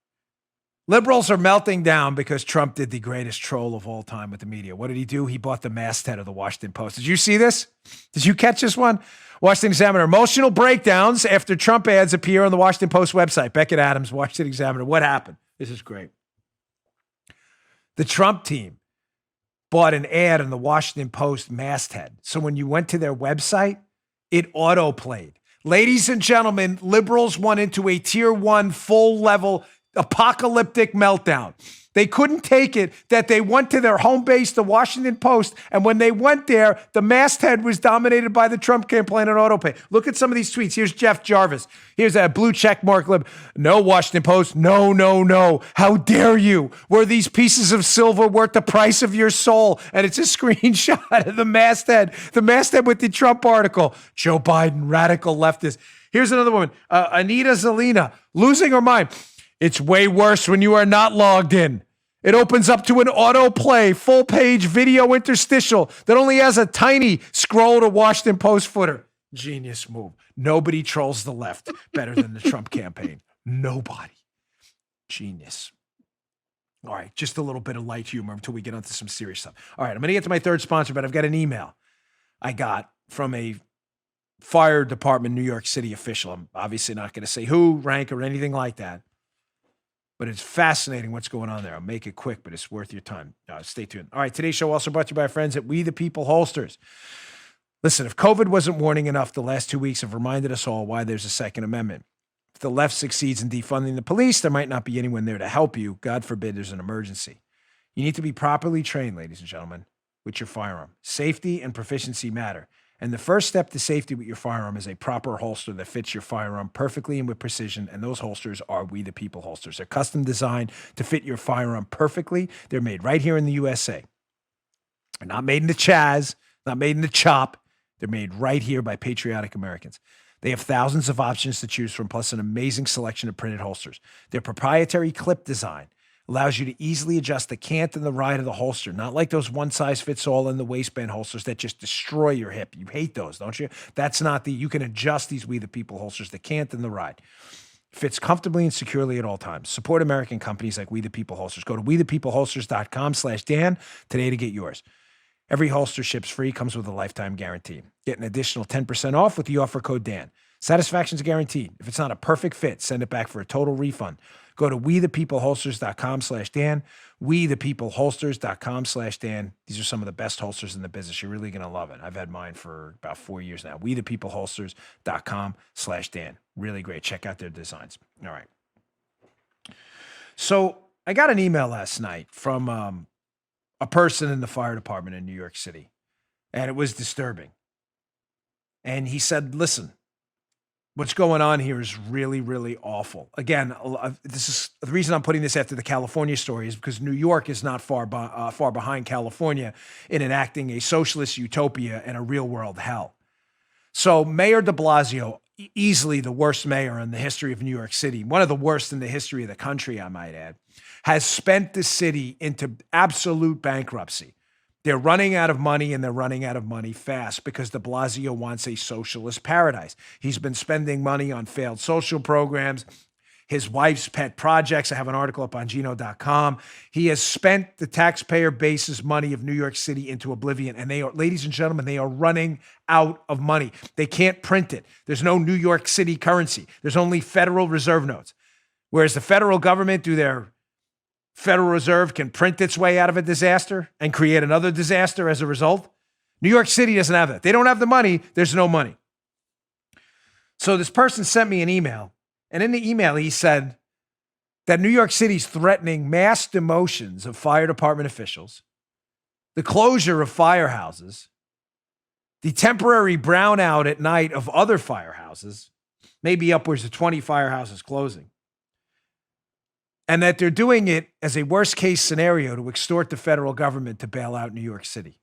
Liberals are melting down because Trump did the greatest troll of all time with the media. What did he do? He bought the masthead of the Washington Post. Did you see this? Did you catch this one? Washington Examiner. Emotional breakdowns after Trump ads appear on the Washington Post website. Beckett Adams, Washington Examiner. What happened? This is great. The Trump team bought an ad on the Washington Post masthead. So when you went to their website, it auto-played. Ladies and gentlemen, liberals went into a tier 1 full-level apocalyptic meltdown. They couldn't take it that they went to their home base, the Washington Post, and when they went there, the masthead was dominated by the Trump campaign on autopay. Look at some of these tweets. Here's Jeff Jarvis. Here's a blue check mark lib. No, Washington Post. No, no, no. How dare you? Were these pieces of silver worth the price of your soul? And it's a screenshot of the masthead with the Trump article. Joe Biden, radical leftist. Here's another woman, Anita Zelina, losing her mind. It's way worse when you are not logged in. It opens up to an autoplay, full-page video interstitial that only has a tiny scroll to Washington Post footer. Genius move. Nobody trolls the left better than the Trump campaign. Nobody. Genius. All right, just a little bit of light humor until we get onto some serious stuff. All right, I'm going to get to my third sponsor, but I've got an email I got from a fire department New York City official. I'm obviously not going to say who, rank, or anything like that. But it's fascinating what's going on there. I'll make it quick, but it's worth your time. Stay tuned. All right, today's show also brought to you by our friends at We the People Holsters. Listen, if COVID wasn't warning enough, the last 2 weeks have reminded us all why there's a Second Amendment. If the left succeeds in defunding the police, there might not be anyone there to help you. God forbid there's an emergency. You need to be properly trained, ladies and gentlemen, with your firearm. Safety and proficiency matter. And the first step to safety with your firearm is a proper holster that fits your firearm perfectly and with precision. And those holsters are We the People holsters. They're custom designed to fit your firearm perfectly. They're made right here in the USA. They're not made in the Chaz, not made in the Chop. They're made right here by patriotic Americans. They have thousands of options to choose from, plus an amazing selection of printed holsters. Their proprietary clip design allows you to easily adjust the cant and the ride of the holster, not like those one-size-fits-all in the waistband holsters that just destroy your hip. You hate those, don't you? That's not you can adjust these We the People holsters, the cant and the ride. Fits comfortably and securely at all times. Support American companies like We the People holsters. Go to wethepeopleholsters.com/Dan today to get yours. Every holster ships free, comes with a lifetime guarantee. Get an additional 10% off with the offer code Dan. Satisfaction's guaranteed. If it's not a perfect fit, send it back for a total refund. Go to wethepeopleholsters.com/Dan, wethepeopleholsters.com/Dan. These are some of the best holsters in the business. You're really going to love it. I've had mine for about 4 years now. wethepeopleholsters.com/Dan. Really great. Check out their designs. All right. So I got an email last night from a person in the fire department in New York City, and it was disturbing. And he said, listen, what's going on here is really, really awful. Again, this is the reason I'm putting this after the California story is because New York is not far behind California in enacting a socialist utopia and a real world hell. So Mayor de Blasio, easily the worst mayor in the history of New York City, one of the worst in the history of the country, I might add, has spent the city into absolute bankruptcy. They're running out of money, and they're running out of money fast because de Blasio wants a socialist paradise. He's been spending money on failed social programs, his wife's pet projects. I have an article at Bongino.com. He has spent the taxpayer base's money of New York City into oblivion, and they are, ladies and gentlemen, they are running out of money. They can't print it. There's no New York City currency. There's only Federal Reserve notes. Whereas the federal government, through their Federal Reserve, can print its way out of a disaster and create another disaster as a result. New York City doesn't have that. They don't have the money. There's no money. So this person sent me an email, and in the email he said that New York City's threatening mass demotions of fire department officials, the closure of firehouses, the temporary brownout at night of other firehouses, maybe upwards of 20 firehouses closing, and that they're doing it as a worst-case scenario to extort the federal government to bail out New York City.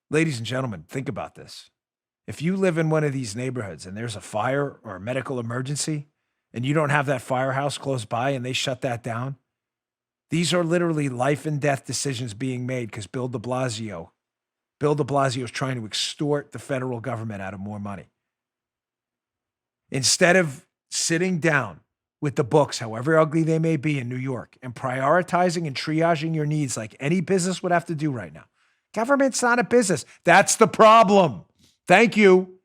Ladies and gentlemen, think about this. If you live in one of these neighborhoods and there's a fire or a medical emergency and you don't have that firehouse close by and they shut that down, these are literally life and death decisions being made because Bill de Blasio is trying to extort the federal government out of more money. Instead of sitting down with the books, however ugly they may be in New York, and prioritizing and triaging your needs like any business would have to do right now. Government's not a business. That's the problem. Thank you.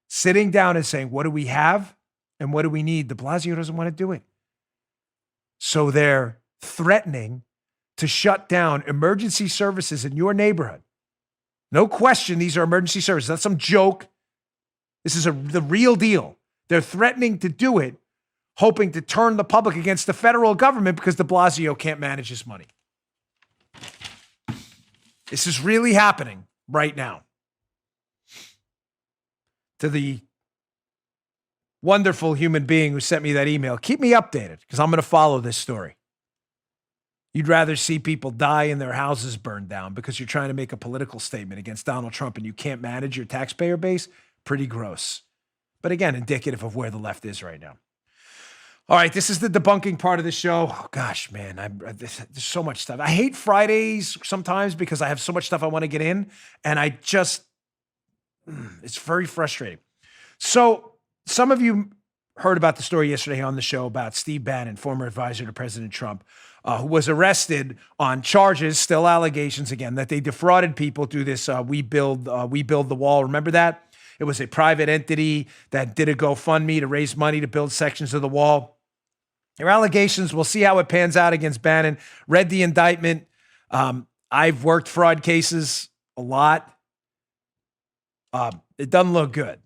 Sitting down and saying, what do we have and what do we need? De Blasio doesn't want to do it. So they're threatening to shut down emergency services in your neighborhood. No question, these are emergency services. That's some joke. This is the real deal. They're threatening to do it hoping to turn the public against the federal government because de Blasio can't manage his money. This is really happening right now. To the wonderful human being who sent me that email, keep me updated because I'm going to follow this story. You'd rather see people die and their houses burned down because you're trying to make a political statement against Donald Trump and you can't manage your taxpayer base? Pretty gross. But again, indicative of where the left is right now. All right, this is the debunking part of the show. Oh, gosh, man, there's so much stuff. I hate Fridays sometimes because I have so much stuff I want to get in, and it's very frustrating. So some of you heard about the story yesterday on the show about Steve Bannon, former advisor to President Trump, who was arrested on charges, still allegations again, that they defrauded people through this We Build the Wall. Remember that? It was a private entity that did a GoFundMe to raise money to build sections of the wall. Their allegations, we'll see how it pans out against Bannon. Read the indictment. I've worked fraud cases a lot. It doesn't look good.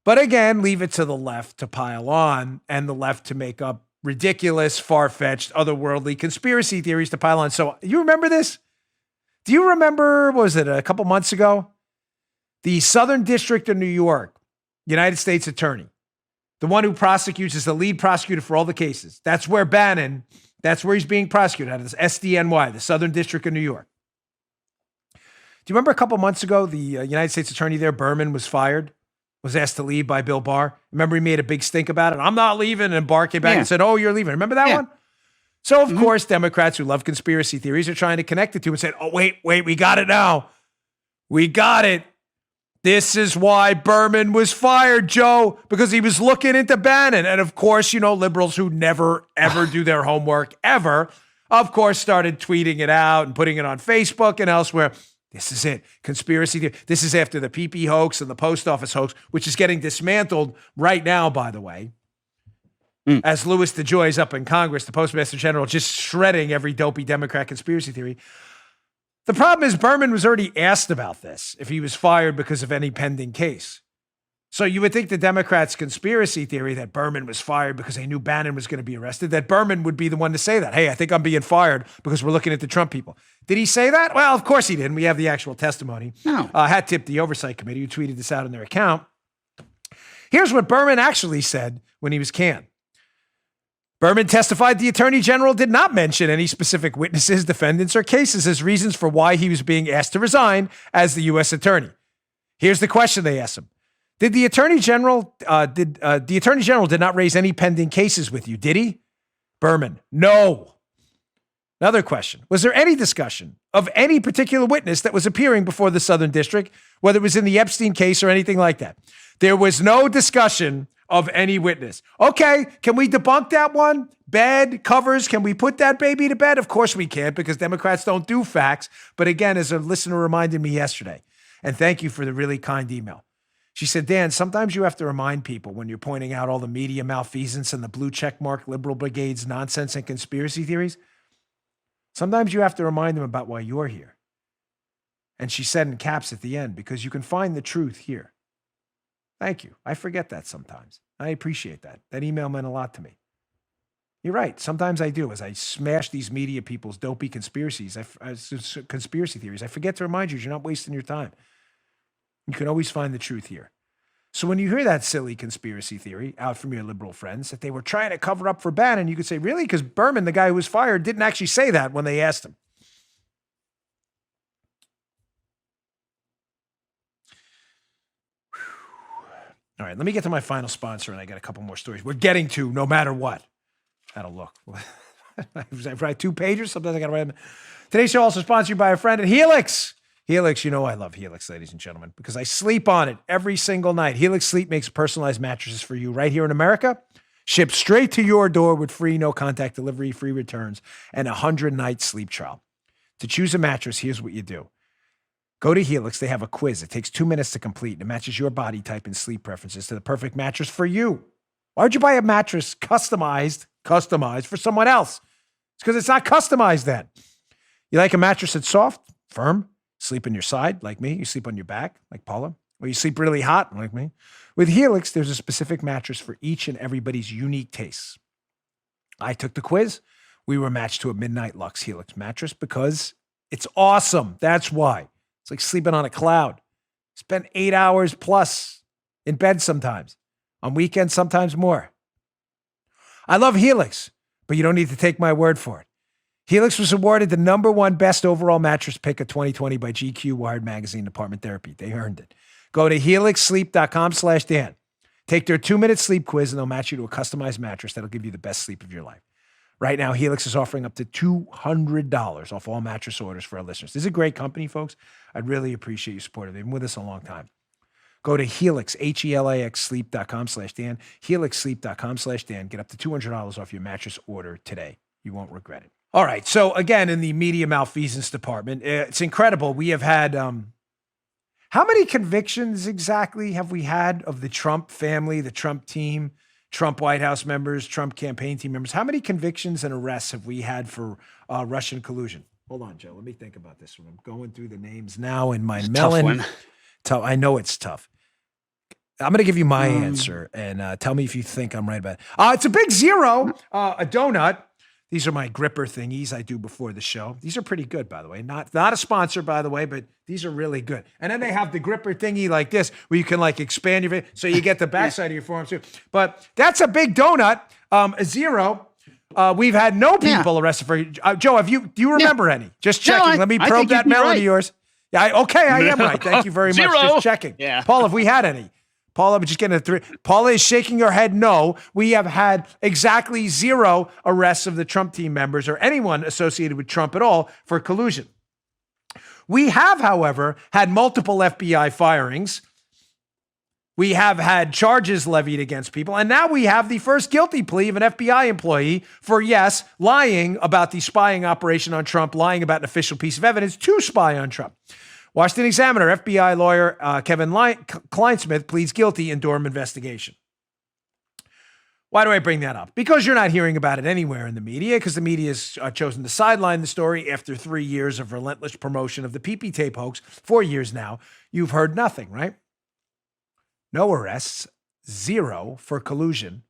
But again, leave it to the left to pile on and the left to make up ridiculous, far-fetched, otherworldly conspiracy theories to pile on. So you remember this? Do you remember, what was it, a couple months ago? The Southern District of New York, United States Attorney, the one who prosecutes, is the lead prosecutor for all the cases. That's where he's being prosecuted out of this SDNY, the Southern District of New York. Do you remember a couple months ago, the United States Attorney there, Berman, was fired, was asked to leave by Bill Barr? Remember he made a big stink about it? I'm not leaving. And Barr came back and said, oh, you're leaving. Remember that one? So, of course, Democrats who love conspiracy theories are trying to connect it to and said, oh, wait, we got it now. We got it. This is why Berman was fired, Joe, because he was looking into Bannon. And of course, liberals who never, ever do their homework, ever, of course, started tweeting it out and putting it on Facebook and elsewhere. This is it. Conspiracy theory. This is after the PP hoax and the post office hoax, which is getting dismantled right now, by the way. As Louis DeJoy is up in Congress, the Postmaster General, just shredding every dopey Democrat conspiracy theory. The problem is Berman was already asked about this, if he was fired because of any pending case. So you would think the Democrats' conspiracy theory that Berman was fired because they knew Bannon was going to be arrested, that Berman would be the one to say that. Hey, I think I'm being fired because we're looking at the Trump people. Did he say that? Well, of course he didn't. We have the actual testimony. No. Hat tip the Oversight Committee who tweeted this out in their account. Here's what Berman actually said when he was canned. Berman testified the Attorney General did not mention any specific witnesses, defendants, or cases as reasons for why he was being asked to resign as the U.S. Attorney. Here's the question they asked him. Did the Attorney General did not raise any pending cases with you, did he? Berman, no. Another question. Was there any discussion of any particular witness that was appearing before the Southern District, whether it was in the Epstein case or anything like that? There was no discussion of any witness. Okay, can we debunk that one? Bed, covers, can we put that baby to bed? Of course we can't because Democrats don't do facts. But again, as a listener reminded me yesterday, and thank you for the really kind email. She said, Dan, sometimes you have to remind people when you're pointing out all the media malfeasance and the blue checkmark liberal brigade's nonsense and conspiracy theories. Sometimes you have to remind them about why you're here. And she said in caps at the end, because you can find the truth here. Thank you. I forget that sometimes. I appreciate that. That email meant a lot to me. You're right. Sometimes I do. As I smash these media people's dopey conspiracy theories, I forget to remind you, you're not wasting your time. You can always find the truth here. So when you hear that silly conspiracy theory out from your liberal friends that they were trying to cover up for Bannon, you could say, really? Because Berman, the guy who was fired, didn't actually say that when they asked him. All right, let me get to my final sponsor, and I got a couple more stories. We're getting to no matter what. That'll look. I write 2 pages. Sometimes I got to write them. Today's show also sponsored by a friend at Helix. Helix, you know I love Helix, ladies and gentlemen, because I sleep on it every single night. Helix Sleep makes personalized mattresses for you right here in America, shipped straight to your door with free no-contact delivery, free returns, and a 100-night sleep trial. To choose a mattress, here's what you do. Go to Helix. They have a quiz. It takes 2 minutes to complete, and it matches your body type and sleep preferences to the perfect mattress for you. Why would you buy a mattress customized for someone else? It's because it's not customized then. You like a mattress that's soft, firm, sleep on your side, like me. You sleep on your back, like Parler. Or you sleep really hot like me? With Helix, there's a specific mattress for each and everybody's unique tastes. I took the quiz. We were matched to a Midnight Lux Helix mattress because it's awesome. That's why. It's like sleeping on a cloud. Spend 8 hours plus in bed sometimes. On weekends, sometimes more. I love Helix, but you don't need to take my word for it. Helix was awarded the #1 best overall mattress pick of 2020 by GQ, Wired Magazine, Department Therapy. They earned it. Go to helixsleep.com/Dan. Take their 2-minute sleep quiz and they'll match you to a customized mattress that'll give you the best sleep of your life. Right now, Helix is offering up to $200 off all mattress orders for our listeners. This is a great company, folks. I'd really appreciate your support. They've been with us a long time. Go to Helix, Helix, sleep.com/Dan, helixsleep.com/Dan. Get up to $200 off your mattress order today. You won't regret it. All right. So again, in the media malfeasance department, it's incredible. We have had, how many convictions exactly have we had of the Trump family, the Trump team, Trump White House members, Trump campaign team members? How many convictions and arrests have we had for Russian collusion? Hold on, Joe. Let me think about this one. I'm going through the names now in my melon. Tough. I know it's tough. I'm going to give you my answer and tell me if you think I'm right about it. It's a big 0, a donut. These are my gripper thingies I do before the show. These are pretty good, by the way. Not a sponsor, by the way, but these are really good. And then they have the gripper thingy like this, where you can like expand your, so you get the backside of your forearm too. But that's a big donut, a 0. We've had no people arrested for, Joe, do you remember any? Just checking. No, Let me probe that melon of yours. Yeah, I am right. Thank you very much. 0. Just checking. Yeah. Paul, have we had any? Paula, I'm just getting a 3. Paula is shaking her head no. We have had exactly 0 arrests of the Trump team members or anyone associated with Trump at all for collusion. We have, however, had multiple FBI firings. We have had charges levied against people. And now we have the first guilty plea of an FBI employee for, yes, lying about the spying operation on Trump, lying about an official piece of evidence to spy on Trump. Washington Examiner, FBI lawyer Kevin Kleinsmith pleads guilty in Durham investigation. Why do I bring that up? Because you're not hearing about it anywhere in the media, because the media has chosen to sideline the story after 3 years of relentless promotion of the PP tape hoax. 4 years now, you've heard nothing, right? No arrests, 0 for collusion.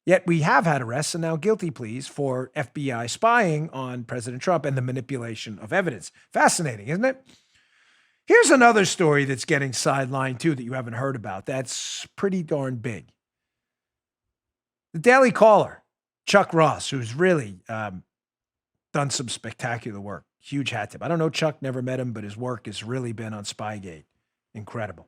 Yet we have had arrests and now guilty pleas for FBI spying on President Trump and the manipulation of evidence. Fascinating, isn't it? Here's another story that's getting sidelined too that you haven't heard about. That's pretty darn big. The Daily Caller, Chuck Ross, who's really done some spectacular work. Huge hat tip. I don't know Chuck, never met him, but his work has really been on Spygate. Incredible.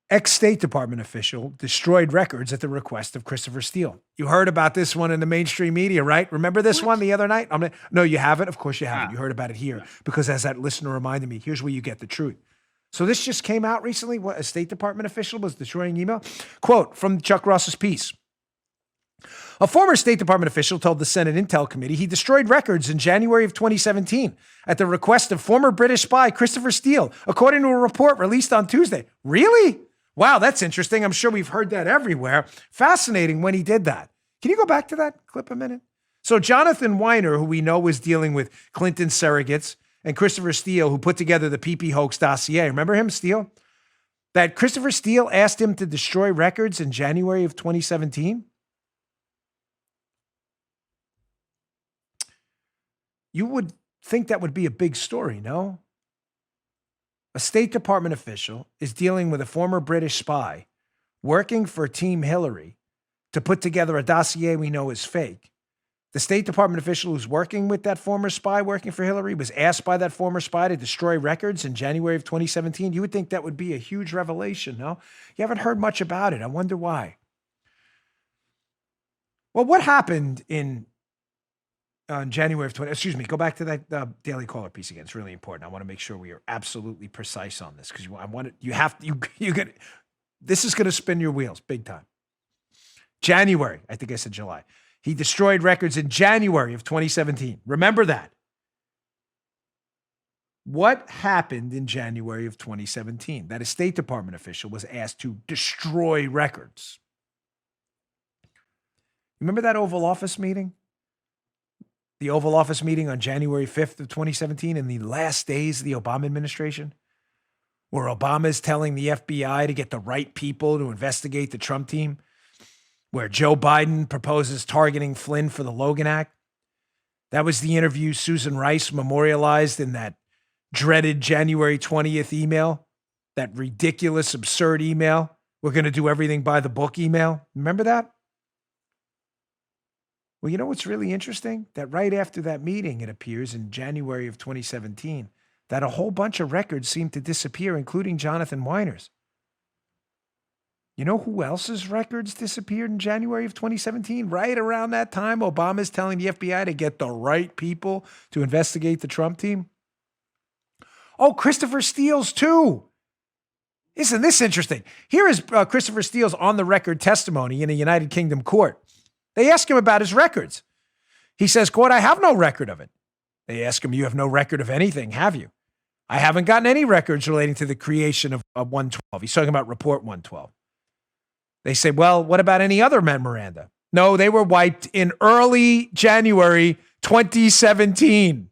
Ex-State Department official destroyed records at the request of Christopher Steele. You heard about this one in the mainstream media, right? Remember this one the other night? No, you haven't? Of course you haven't. You heard about it here because as that listener reminded me, here's where you get the truth. So this just came out recently. What, a State Department official was destroying email? Quote from Chuck Ross's piece. A former State Department official told the Senate Intel Committee he destroyed records in January of 2017 at the request of former British spy Christopher Steele, according to a report released on Tuesday. Really? Wow, that's interesting. I'm sure we've heard that everywhere. Fascinating when he did that. Can you go back to that clip a minute? So Jonathan Weiner, who we know was dealing with Clinton surrogates, and Christopher Steele, who put together the PP hoax dossier. Remember him, Steele? That Christopher Steele asked him to destroy records in January of 2017? You would think that would be a big story, no? A State Department official is dealing with a former British spy working for Team Hillary to put together a dossier we know is fake. The State Department official who's working with that former spy working for Hillary was asked by that former spy to destroy records in January of 2017. You would think that would be a huge revelation, no? You haven't heard much about it. I wonder why. Well, what happened in January of 20, excuse me, go back to that Daily Caller piece again. It's really important. I want to make sure we are absolutely precise on this because this is going to spin your wheels big time. January, I think I said July. He destroyed records in January of 2017. Remember that. What happened in January of 2017? That a State Department official was asked to destroy records. Remember that Oval Office meeting? The Oval Office meeting on January 5th of 2017 in the last days of the Obama administration, where Obama's telling the FBI to get the right people to investigate the Trump team, where Joe Biden proposes targeting Flynn for the Logan Act. That was the interview Susan Rice memorialized in that dreaded January 20th email, that ridiculous, absurd email. We're going to do everything by the book email. Remember that? Well, you know what's really interesting? That right after that meeting, it appears in January of 2017, that a whole bunch of records seemed to disappear, including Jonathan Weiner's. You know who else's records disappeared in January of 2017? Right around that time, Obama's telling the FBI to get the right people to investigate the Trump team. Oh, Christopher Steele's too. Isn't this interesting? Here is Christopher Steele's on-the-record testimony in a United Kingdom court. They ask him about his records. He says, quote, I have no record of it. They ask him, you have no record of anything, have you? I haven't gotten any records relating to the creation of 112. He's talking about Report 112. They say, well, what about any other memoranda? No, they were wiped in early January 2017.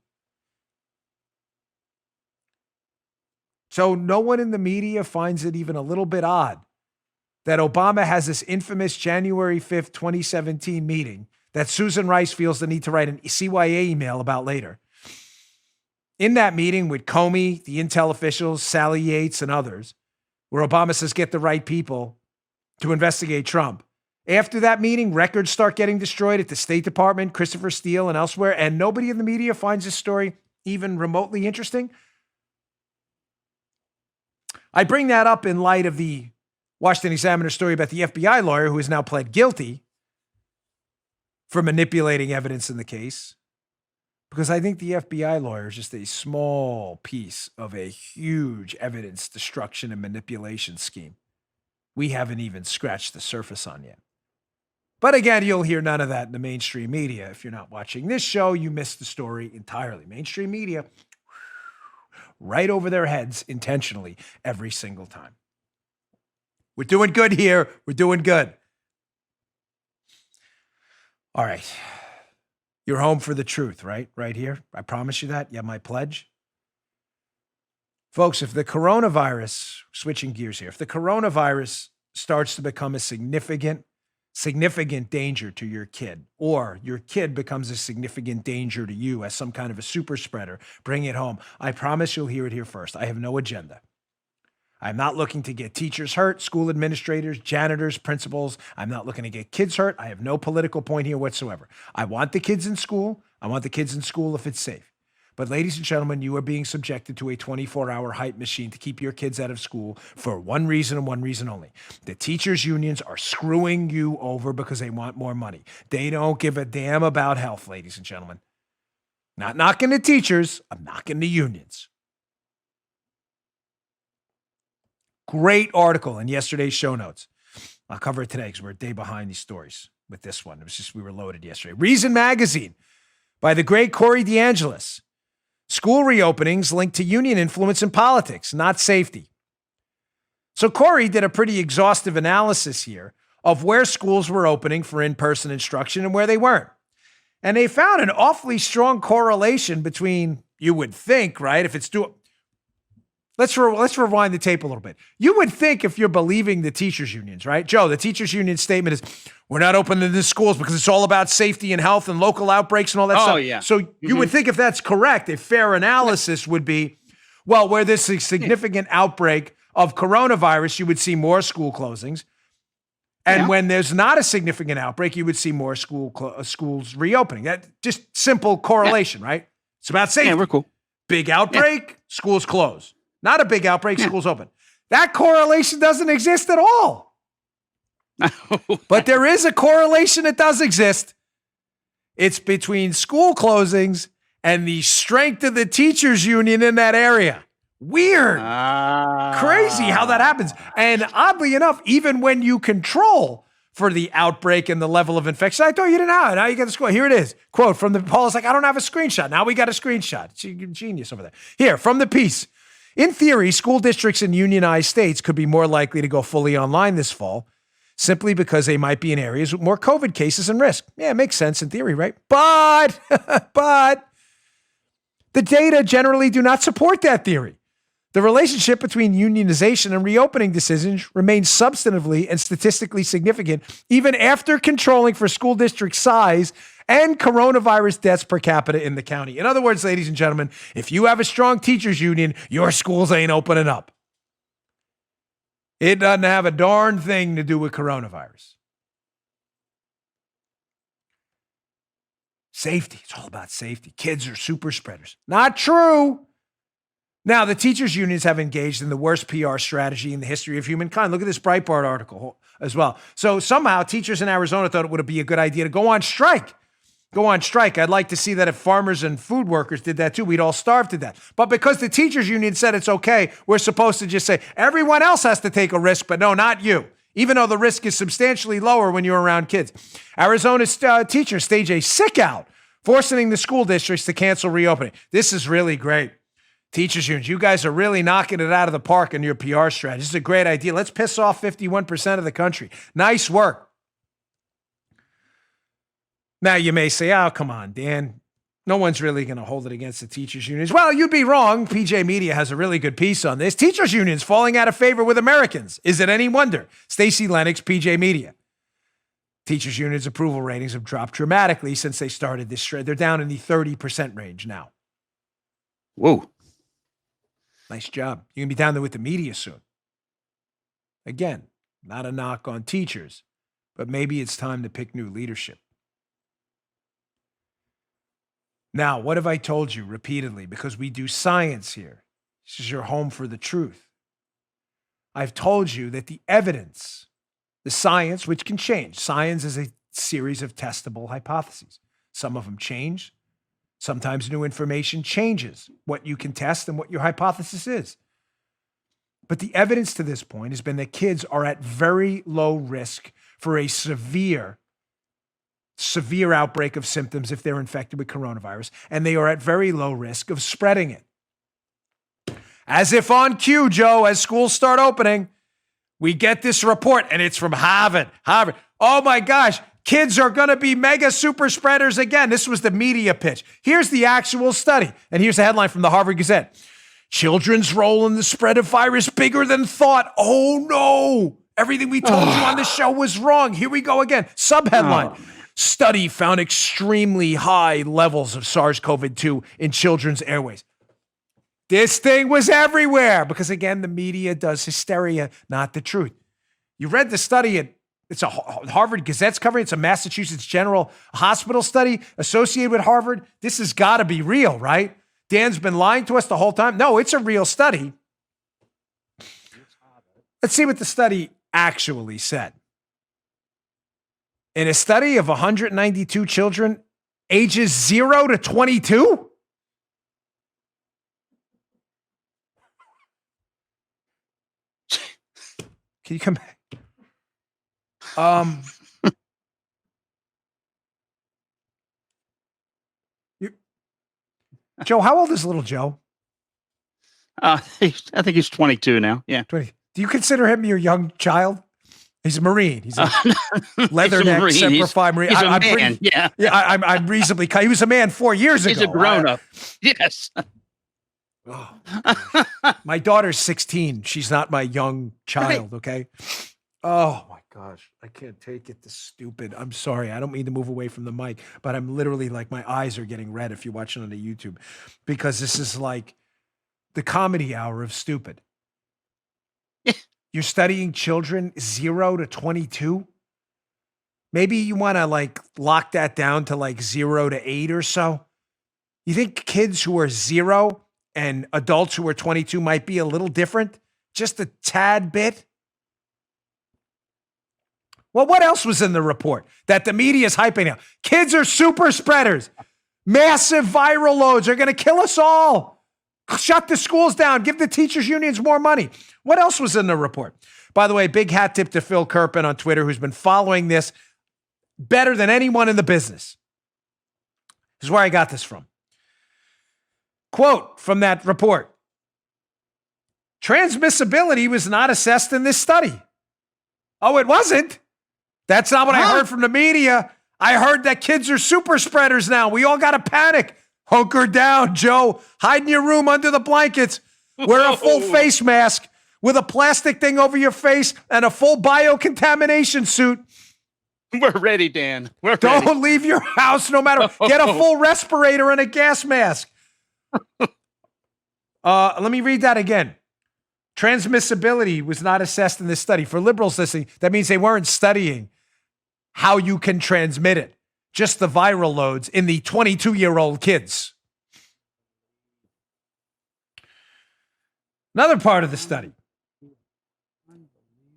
So no one in the media finds it even a little bit odd that Obama has this infamous January 5th, 2017 meeting that Susan Rice feels the need to write an CYA email about later. In that meeting with Comey, the intel officials, Sally Yates, and others, where Obama says, get the right people to investigate Trump. After that meeting, records start getting destroyed at the State Department, Christopher Steele, and elsewhere, and nobody in the media finds this story even remotely interesting. I bring that up in light of the Washington Examiner story about the FBI lawyer who has now pled guilty for manipulating evidence in the case, because I think the FBI lawyer is just a small piece of a huge evidence destruction and manipulation scheme we haven't even scratched the surface on yet. But again, you'll hear none of that in the mainstream media. If you're not watching this show, you missed the story entirely. Mainstream media, right over their heads intentionally every single time. We're doing good here. We're doing good. All right. You're home for the truth, right? Right here. I promise you that. You have my pledge. Folks, if the coronavirus, switching gears here, if the coronavirus starts to become a significant danger to your kid, or your kid becomes a significant danger to you as some kind of a super spreader, bring it home. I promise you'll hear it here first. I have no agenda. I'm not looking to get teachers hurt, school administrators, janitors, principals. I'm not looking to get kids hurt. I have no political point here whatsoever. I want the kids in school. I want the kids in school if it's safe. But ladies and gentlemen, you are being subjected to a 24-hour hype machine to keep your kids out of school for one reason and one reason only. The teachers' unions are screwing you over because they want more money. They don't give a damn about health, ladies and gentlemen. Not knocking the teachers, I'm knocking the unions. Great article in yesterday's show notes. I'll cover it today because we're a day behind these stories with this one. It was just, we were loaded yesterday. Reason Magazine by the great Corey DeAngelis. School reopenings linked to union influence in politics, not safety. So Corey did a pretty exhaustive analysis here of where schools were opening for in-person instruction and where they weren't. And they found an awfully strong correlation between, you would think, right? If it's let's rewind the tape a little bit. You would think, if you're believing the teachers unions, right? Joe, the teachers union statement is, we're not opening the schools because it's all about safety and health and local outbreaks and all that stuff. Oh, yeah. So you would think, if that's correct, a fair analysis would be, well, where there's a significant outbreak of coronavirus, you would see more school closings. And when there's not a significant outbreak, you would see more schools reopening. That just simple correlation, right? It's about safety. Yeah, we're cool. Big outbreak, schools close. Not a big outbreak, schools open. That correlation doesn't exist at all. But there is a correlation that does exist. It's between school closings and the strength of the teachers union in that area. Weird. Crazy how that happens. And oddly enough, even when you control for the outbreak and the level of infection, I thought you didn't have it. Now you got the score. Here it is. Quote from the Paul's like, I don't have a screenshot. Now we got a screenshot. It's genius over there. Here, from the piece. In theory, school districts in unionized states could be more likely to go fully online this fall, simply because they might be in areas with more COVID cases and risk. Yeah, it makes sense in theory, right? But the data generally do not support that theory. The relationship between unionization and reopening decisions remains substantively and statistically significant even after controlling for school district size and coronavirus deaths per capita in the county. In other words, ladies and gentlemen, if you have a strong teachers union, your schools ain't opening up. It doesn't have a darn thing to do with coronavirus. Safety. It's all about safety. Kids are super spreaders. Not true. Now, the teachers' unions have engaged in the worst PR strategy in the history of humankind. Look at this Breitbart article as well. So somehow teachers in Arizona thought it would be a good idea to go on strike. Go on strike. I'd like to see that if farmers and food workers did that too, we'd all starve to death. But because the teachers' union said it's okay, we're supposed to just say everyone else has to take a risk, but no, not you. Even though the risk is substantially lower when you're around kids. Arizona's teachers stage a sick out, forcing the school districts to cancel reopening. This is really great. Teachers unions, you guys are really knocking it out of the park in your PR strategy. This is a great idea. Let's piss off 51% of the country. Nice work. Now you may say, oh, come on, Dan. No one's really going to hold it against the teachers unions. Well, you'd be wrong. PJ Media has a really good piece on this. Teachers unions falling out of favor with Americans. Is it any wonder? Stacey Lennox, PJ Media. Teachers unions' approval ratings have dropped dramatically since they started this trend. They're down in the 30% range now. Whoa. Nice job. You're going to be down there with the media soon. Again, not a knock on teachers, but maybe it's time to pick new leadership. Now, what have I told you repeatedly? Because we do science here. This is your home for the truth. I've told you that the evidence, the science, which can change. Science is a series of testable hypotheses. Some of them change. Sometimes new information changes what you can test and what your hypothesis is. But the evidence to this point has been that kids are at very low risk for a severe outbreak of symptoms if they're infected with coronavirus, and they are at very low risk of spreading it. As if on cue, Joe, as schools start opening, we get this report, and it's from Harvard. Oh my gosh, kids are going to be mega super spreaders again. This was the media pitch. Here's the actual study, and here's the headline from the Harvard Gazette. Children's role in the spread of virus bigger than thought. Oh no, everything we told you on the show was wrong. Here we go again. Subheadline. Study found extremely high levels of SARS-CoV-2 in children's airways. This thing was everywhere because, again, the media does hysteria, not the truth. You read the study. It's a Harvard Gazette's covering. It's a Massachusetts General Hospital study associated with Harvard. This has got to be real, right? Dan's been lying to us the whole time. No, it's a real study. Let's see what the study actually said. In a study of 192 children, ages 0 to 22? Can you come back? Joe, how old is little Joe? I think he's 22 now. Yeah. 20. Do you consider him your young child? He's a Marine. He's a leatherneck, Semper Fi Marine. He's a man. I'm reasonably. He was a man 4 years ago. He's a grown-up. Yes. Oh, my daughter's 16. She's not my young child, okay? Oh, my gosh. I can't take it. This stupid. I'm sorry. I don't mean to move away from the mic, but I'm literally like my eyes are getting red if you're watching on the YouTube because this is like the comedy hour of stupid. You're studying children 0 to 22? Maybe you want to like lock that down to like 0 to 8 or so. You think kids who are 0 and adults who are 22 might be a little different? Just a tad bit? Well, what else was in the report that the media is hyping out? Kids are super spreaders. Massive viral loads are going to kill us all. Shut the schools down. Give the teachers unions more money. What else was in the report? By the way, big hat tip to Phil Kerpen on Twitter, who's been following this better than anyone in the business. This is where I got this from. Quote from that report. Transmissibility was not assessed in this study. Oh, it wasn't? That's not what I heard from the media. I heard that kids are super spreaders now. We all got to panic. Hunker down, Joe. Hide in your room under the blankets. Wear a full face mask with a plastic thing over your face and a full biocontamination suit. We're ready, Dan. Don't leave your house no matter. Get a full respirator and a gas mask. Let me read that again. Transmissibility was not assessed in this study. For liberals listening, that means they weren't studying how you can transmit it, just the viral loads in the 22-year-old kids. Another part of the study.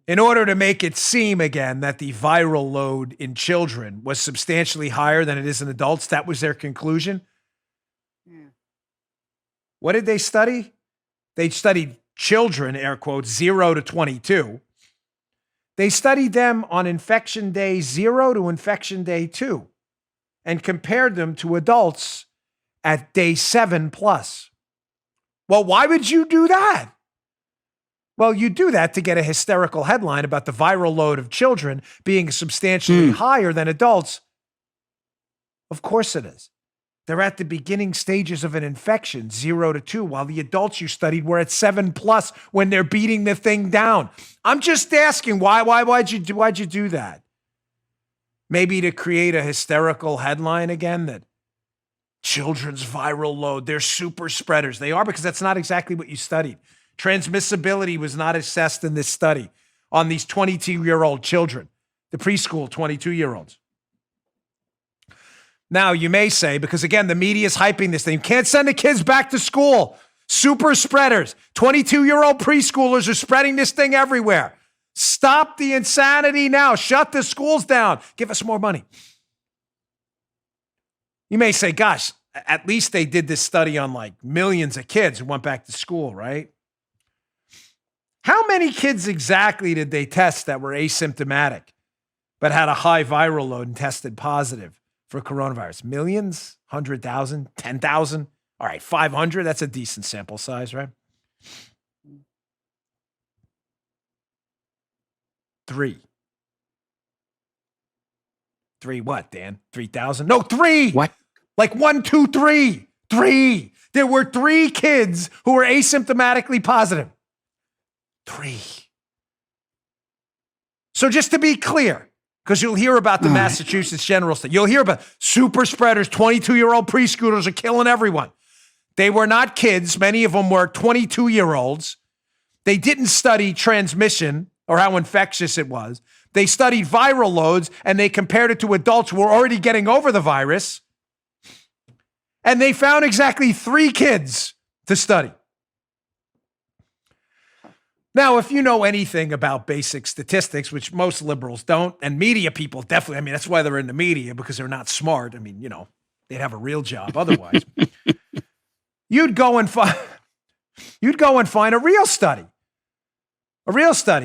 In order to make it seem again that the viral load in children was substantially higher than it is in adults, that was their conclusion. What did they study? They studied children, air quotes, 0 to 22. They studied them on infection day 0 to infection day 2 and compared them to adults at day 7 plus. Well, why would you do that? Well, you do that to get a hysterical headline about the viral load of children being substantially higher than adults. Of course it is. They're at the beginning stages of an infection, 0 to 2, while the adults you studied were at 7 plus when they're beating the thing down. I'm just asking, why'd you do that? Maybe to create a hysterical headline again that children's viral load, they're super spreaders. They are, because that's not exactly what you studied. Transmissibility was not assessed in this study on these 22-year-old children, the preschool 22-year-olds. Now, you may say, because again, the media is hyping this thing, you can't send the kids back to school. Super spreaders. 22-year-old preschoolers are spreading this thing everywhere. Stop the insanity now. Shut the schools down. Give us more money. You may say, gosh, at least they did this study on like millions of kids who went back to school, right? How many kids exactly did they test that were asymptomatic but had a high viral load and tested positive for coronavirus? Millions? 100,000? 10,000? All right, 500? That's a decent sample size, right? 3. 3 what, Dan? 3,000? No, 3! What? Like 1, 2, 3. 3. There were 3 kids who were asymptomatically positive. 3. So just to be clear, because you'll hear about the Massachusetts General Study. You'll hear about super spreaders, 22-year-old preschoolers are killing everyone. They were not kids. Many of them were 22-year-olds. They didn't study transmission or how infectious it was. They studied viral loads, and they compared it to adults who were already getting over the virus. And they found exactly 3 kids to study. Now, if you know anything about basic statistics, which most liberals don't, and media people definitely, I mean, that's why they're in the media, because they're not smart. I mean, you know, they'd have a real job otherwise. You'd go and find a real study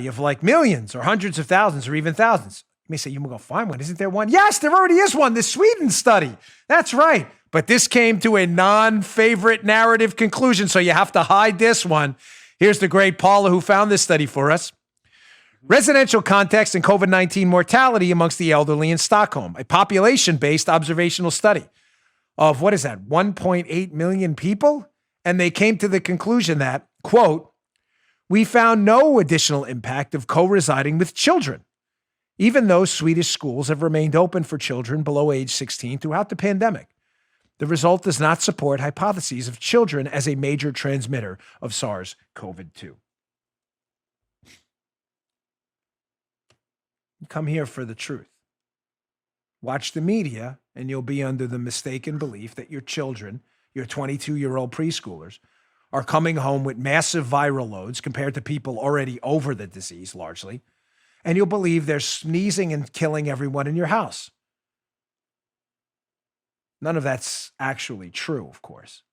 of like millions or hundreds of thousands or even thousands. You may say, you can go find one. Isn't there one? Yes, there already is one. The Sweden study. That's right. But this came to a non-favorite narrative conclusion, so you have to hide this one. Here's the great Parler who found this study for us. Residential context and COVID-19 mortality amongst the elderly in Stockholm, a population-based observational study of, 1.8 million people? And they came to the conclusion that, quote, we found no additional impact of co-residing with children, even though Swedish schools have remained open for children below age 16 throughout the pandemic. The result does not support hypotheses of children as a major transmitter of SARS-CoV-2. Come here for the truth. Watch the media, and you'll be under the mistaken belief that your children, your 22-year-old preschoolers, are coming home with massive viral loads compared to people already over the disease, largely, and you'll believe they're sneezing and killing everyone in your house. None of that's actually true, of course.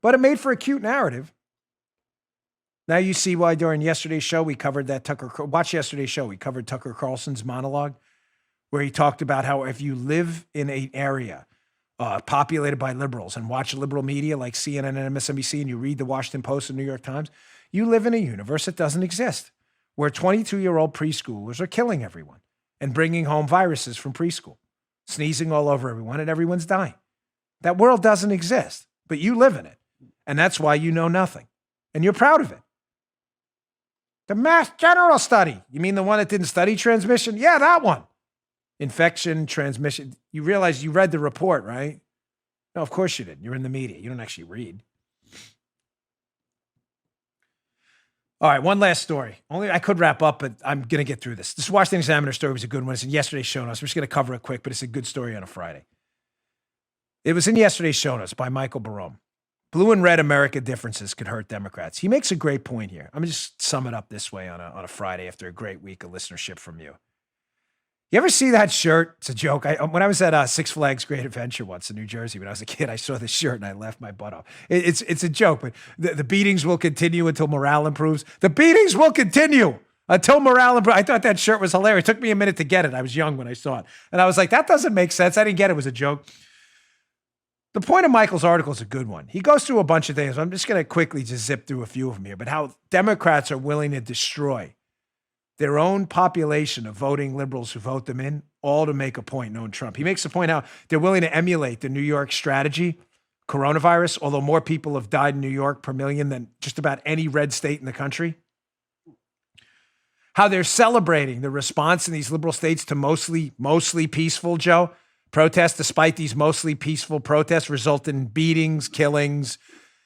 But it made for a cute narrative. Now you see why during yesterday's show we covered that watch yesterday's show. We covered Tucker Carlson's monologue where he talked about how if you live in an area populated by liberals and watch liberal media like CNN and MSNBC and you read the Washington Post and New York Times, you live in a universe that doesn't exist where 22-year-old preschoolers are killing everyone and bringing home viruses from preschool, sneezing all over everyone, and everyone's dying. That world doesn't exist, but you live in it. And that's why you know nothing. And you're proud of it. The Mass General study. You mean the one that didn't study transmission? Yeah, that one. Infection, transmission. You realize you read the report, right? No, of course you didn't. You're in the media. You don't actually read. All right, one last story. Only I could wrap up, but I'm going to get through this. This Washington Examiner story was a good one. It's in yesterday's show notes. We're just going to cover it quick, but it's a good story on a Friday. It was in yesterday's show notes by Michael Barome. Blue and red America differences could hurt Democrats. He makes a great point here. I'm going to just sum it up this way on a Friday after a great week of listenership from you. You ever see that shirt? It's a joke. When I was at Six Flags Great Adventure once in New Jersey, when I was a kid, I saw this shirt and I laughed my butt off. It's a joke, but the beatings will continue until morale improves. The beatings will continue until morale improves. I thought that shirt was hilarious. It took me a minute to get it. I was young when I saw it. And I was like, that doesn't make sense. I didn't get it. It was a joke. The point of Michael's article is a good one. He goes through a bunch of things. I'm just going to quickly just zip through a few of them here, but how Democrats are willing to destroy their own population of voting liberals who vote them in, all to make a point known Trump. He makes the point how they're willing to emulate the New York strategy, coronavirus, although more people have died in New York per million than just about any red state in the country. How they're celebrating the response in these liberal states to mostly peaceful, Joe, protests, despite these mostly peaceful protests result in beatings, killings,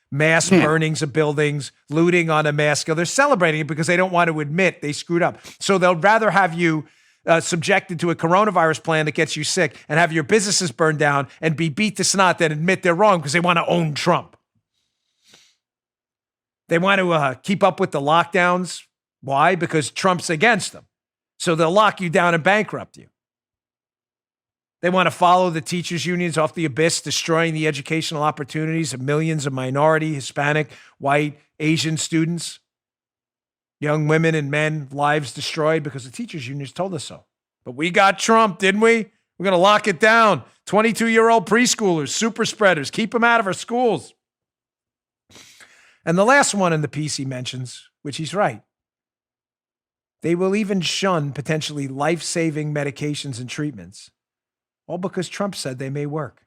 mass burnings of buildings, looting on a mass scale. They're celebrating it because they don't want to admit they screwed up. So they'll rather have you subjected to a coronavirus plan that gets you sick and have your businesses burned down and be beat to snot than admit they're wrong because they want to own Trump. They want to keep up with the lockdowns. Why? Because Trump's against them. So they'll lock you down and bankrupt you. They want to follow the teachers' unions off the abyss, destroying the educational opportunities of millions of minority, Hispanic, white, Asian students. Young women and men, lives destroyed because the teachers' unions told us so. But we got Trump, didn't we? We're going to lock it down. 22-year-old preschoolers, super spreaders, keep them out of our schools. And the last one in the piece he mentions, which he's right, they will even shun potentially life-saving medications and treatments, all because Trump said they may work.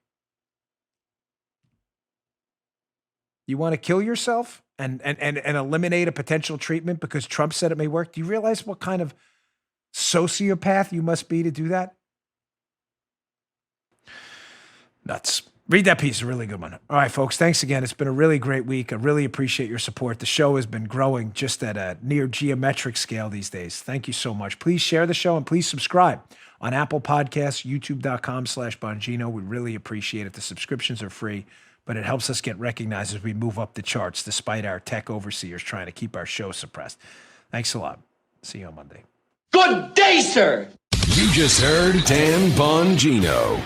You want to kill yourself and eliminate a potential treatment because Trump said it may work? Do you realize what kind of sociopath you must be to do that? Nuts. Read that piece, a really good one. All right, folks, thanks again. It's been a really great week. I really appreciate your support. The show has been growing just at a near geometric scale these days. Thank you so much. Please share the show and please subscribe on Apple Podcasts, youtube.com/Bongino. We really appreciate it. The subscriptions are free, but it helps us get recognized as we move up the charts, despite our tech overseers trying to keep our show suppressed. Thanks a lot. See you on Monday. Good day, sir. You just heard Dan Bongino.